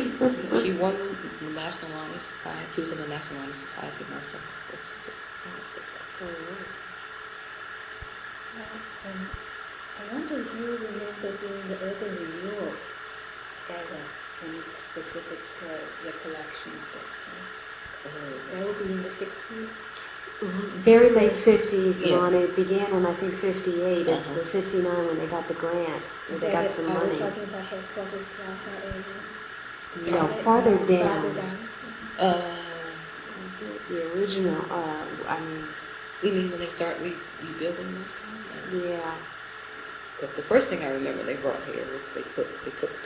won the National Honor Society. She was in the National Honor Society of Marshall High School. Oh, really? I wonder if you remember during the urban renewal era any specific recollections that would be in the 60s? Very late 50s, Yeah. on it began in, I think, 58, Uh-huh. so 59 when they got the grant, or Is they that got it? some Are we money. talking about Headquarters Plaza area? Is No, that it? farther Farther down. down? Was it the original, I mean, You mean when they start rebuilding this time? yeah. Because the first thing I remember they brought here was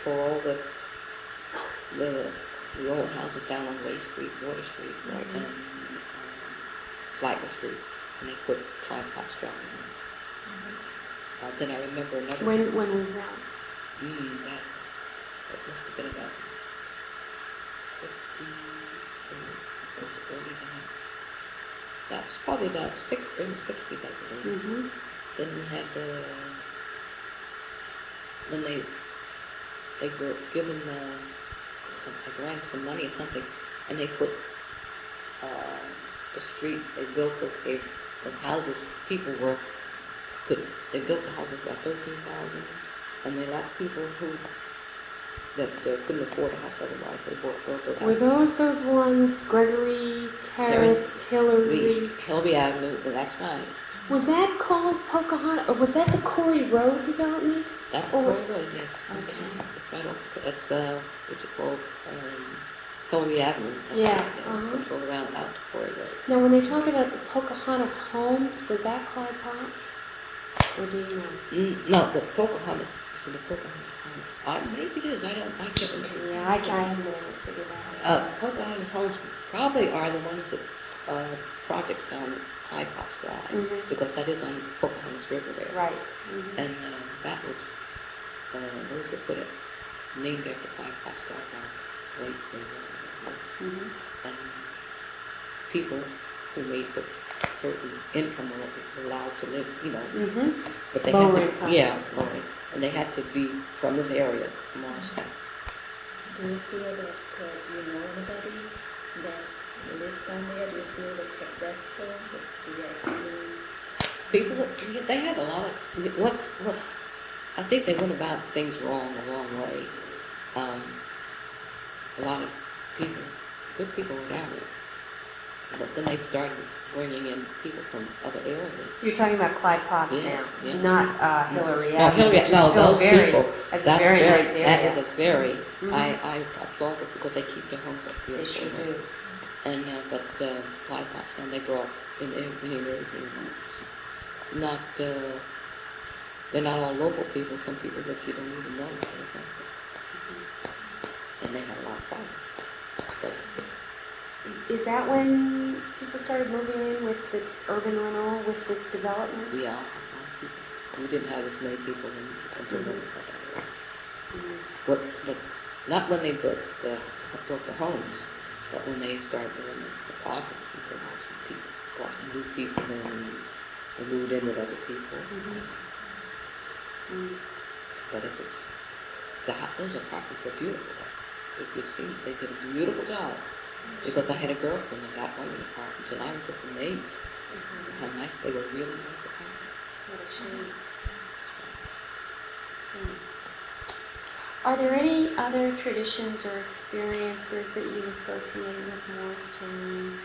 tore all the old houses down on Way Street, Water Street, Right. and Flagler Street, and they put Clyde Potts down there. Then I remember another. When was that? That must have been about 50, or was it early then? That was probably about in the 60s, I believe. Mm-hmm. Then we had then they were given a grant, some money or something, and they put the street. They built the houses. People they built the houses about 13,000, and they let people that couldn't afford a house otherwise. They built those Were houses. those ones, Gregory Terrace, Hillary? Hillary Avenue, and that's fine. Was that called Pocahontas, or was that the Corey Road development? That's Or- Corey Road, yes. Okay. It's right off. That's what's it called? Hillary Avenue. Yeah, It's all around out to Corey Road. Now, when they talk about the Pocahontas homes, was that Clyde Potts? Or do you know? No, the Pocahontas. So the Pocahontas homes. Maybe it is. I can't remember. Yeah, I haven't been able to figure that out. Pocahontas homes probably are the ones that projects down High Potts Drive, Mhm. because that is on Pocahontas River there. Right. Mhm. And that was those were named after Clyde Potts Drive late in Mhm. and people who made such a certain income were allowed to live, Mhm. but they Lower had to, income. yeah, lower, and they had to be from this area, Morristown. Do you feel that you know anybody that lives down there? Do you feel it's successful with your experience? People, they had a lot of what I think they went about things the wrong way. A lot of people, good people were down there, but then they started bringing in people from other areas. You're talking about Clyde Potts Yes, now, yes. not Hillary No, Avenue, Hillary, which is no, still those very, people. that's a That's very nice That area. is a very. Mhm. I applaud it because they keep their homes up here. They sure do. And but Clyde Potts, and they brought in everything. Not they're not all local people. Some people that you don't even know. And they had a lot of problems. But Is that when people started moving in with the urban renewal, with this development? yeah, a lot of people. We didn't have as many people until then. Mhm. But not when they built the homes, but when they started doing the projects and new people and we moved in with other people. But it was, those apartments were beautiful. If you see, they did a beautiful job. Because I had a girlfriend that got one of the apartments, and I was just amazed how nice they were, really nice apartments. What a shame. Are there any other traditions or experiences that you associate with Morristown?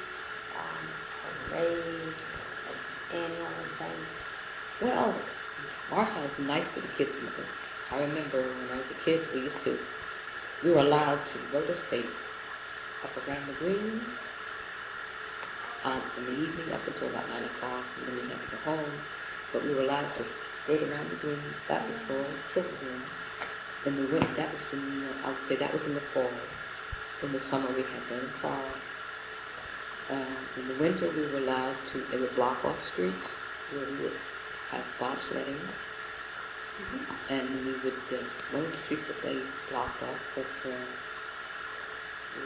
Parades, or annual events? Well, Morristown was nice to the kids. I remember when I was a kid, we were allowed to roller skate up around the green from the evening up until about 9 o'clock, and then we had to go home. But we were allowed to skate around the green. That was for children. In the winter, that was I would say that was in the fall. In the summer, we had the park. In the winter, we were allowed to, they would block off streets where we would have bobsledding. And we would, one of the streets that they blocked off was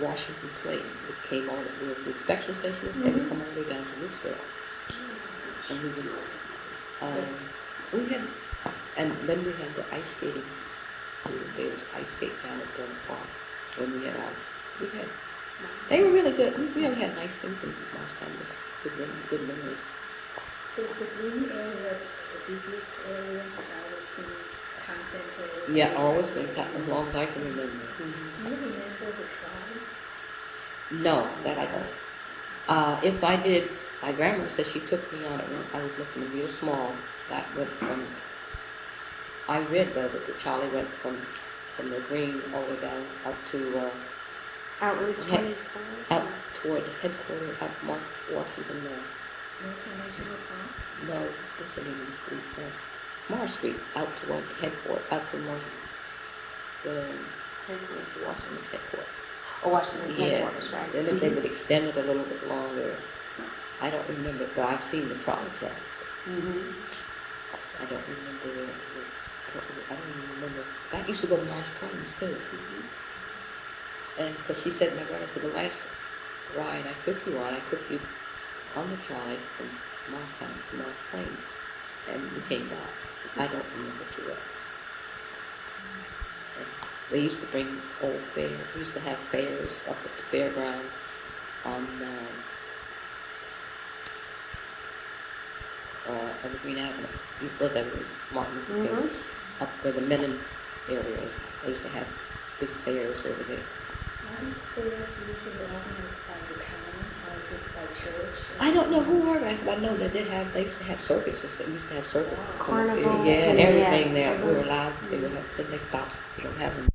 Washington Place, which came all the way to the inspection stations. They would come all the way down to Roosevelt. And and then we had the ice skating. There was ice skate down at Burnham Park when we had ours. They were really good. We really had nice things in Morristown. Good memories. So is the green area the busiest area? Has always been concentrated? Yeah, always been, as long as I can remember. Do you remember the trolley? No, that I don't. If I did, my grandmother said she took me on it when I was must have been real small. That went from, I read though that the trolley went from the green all the way down out to Out Route 24? out toward headquarters at Washington. Northern National Park? No, what's the name of the street? Morris Street, out toward headquarters, out to Washington's headquarters. Oh, Washington's headquarters, right? Then if they would extend it a little bit longer, I don't remember, but I've seen the trolley tracks. I don't remember. I don't even remember. That used to go to Marsh Plains too. And because she said, my grandma said, the last ride I took you on the trolley from Morristown to Marsh Plains, and we came back. I don't remember too well. They used to bring old fairs. We used to have fairs up at the fairground on Evergreen Avenue. It was Evergreen, Martin Luther King. Up where the Menon area is. They used to have big fairs over there. Are these fairs usually organized by the county or is it by church? I don't know who organized, but I know they used to have circuses. They used to have circuses. Carnivals Yeah, and everything yes. there. We were allowed, then they stopped. We don't have them.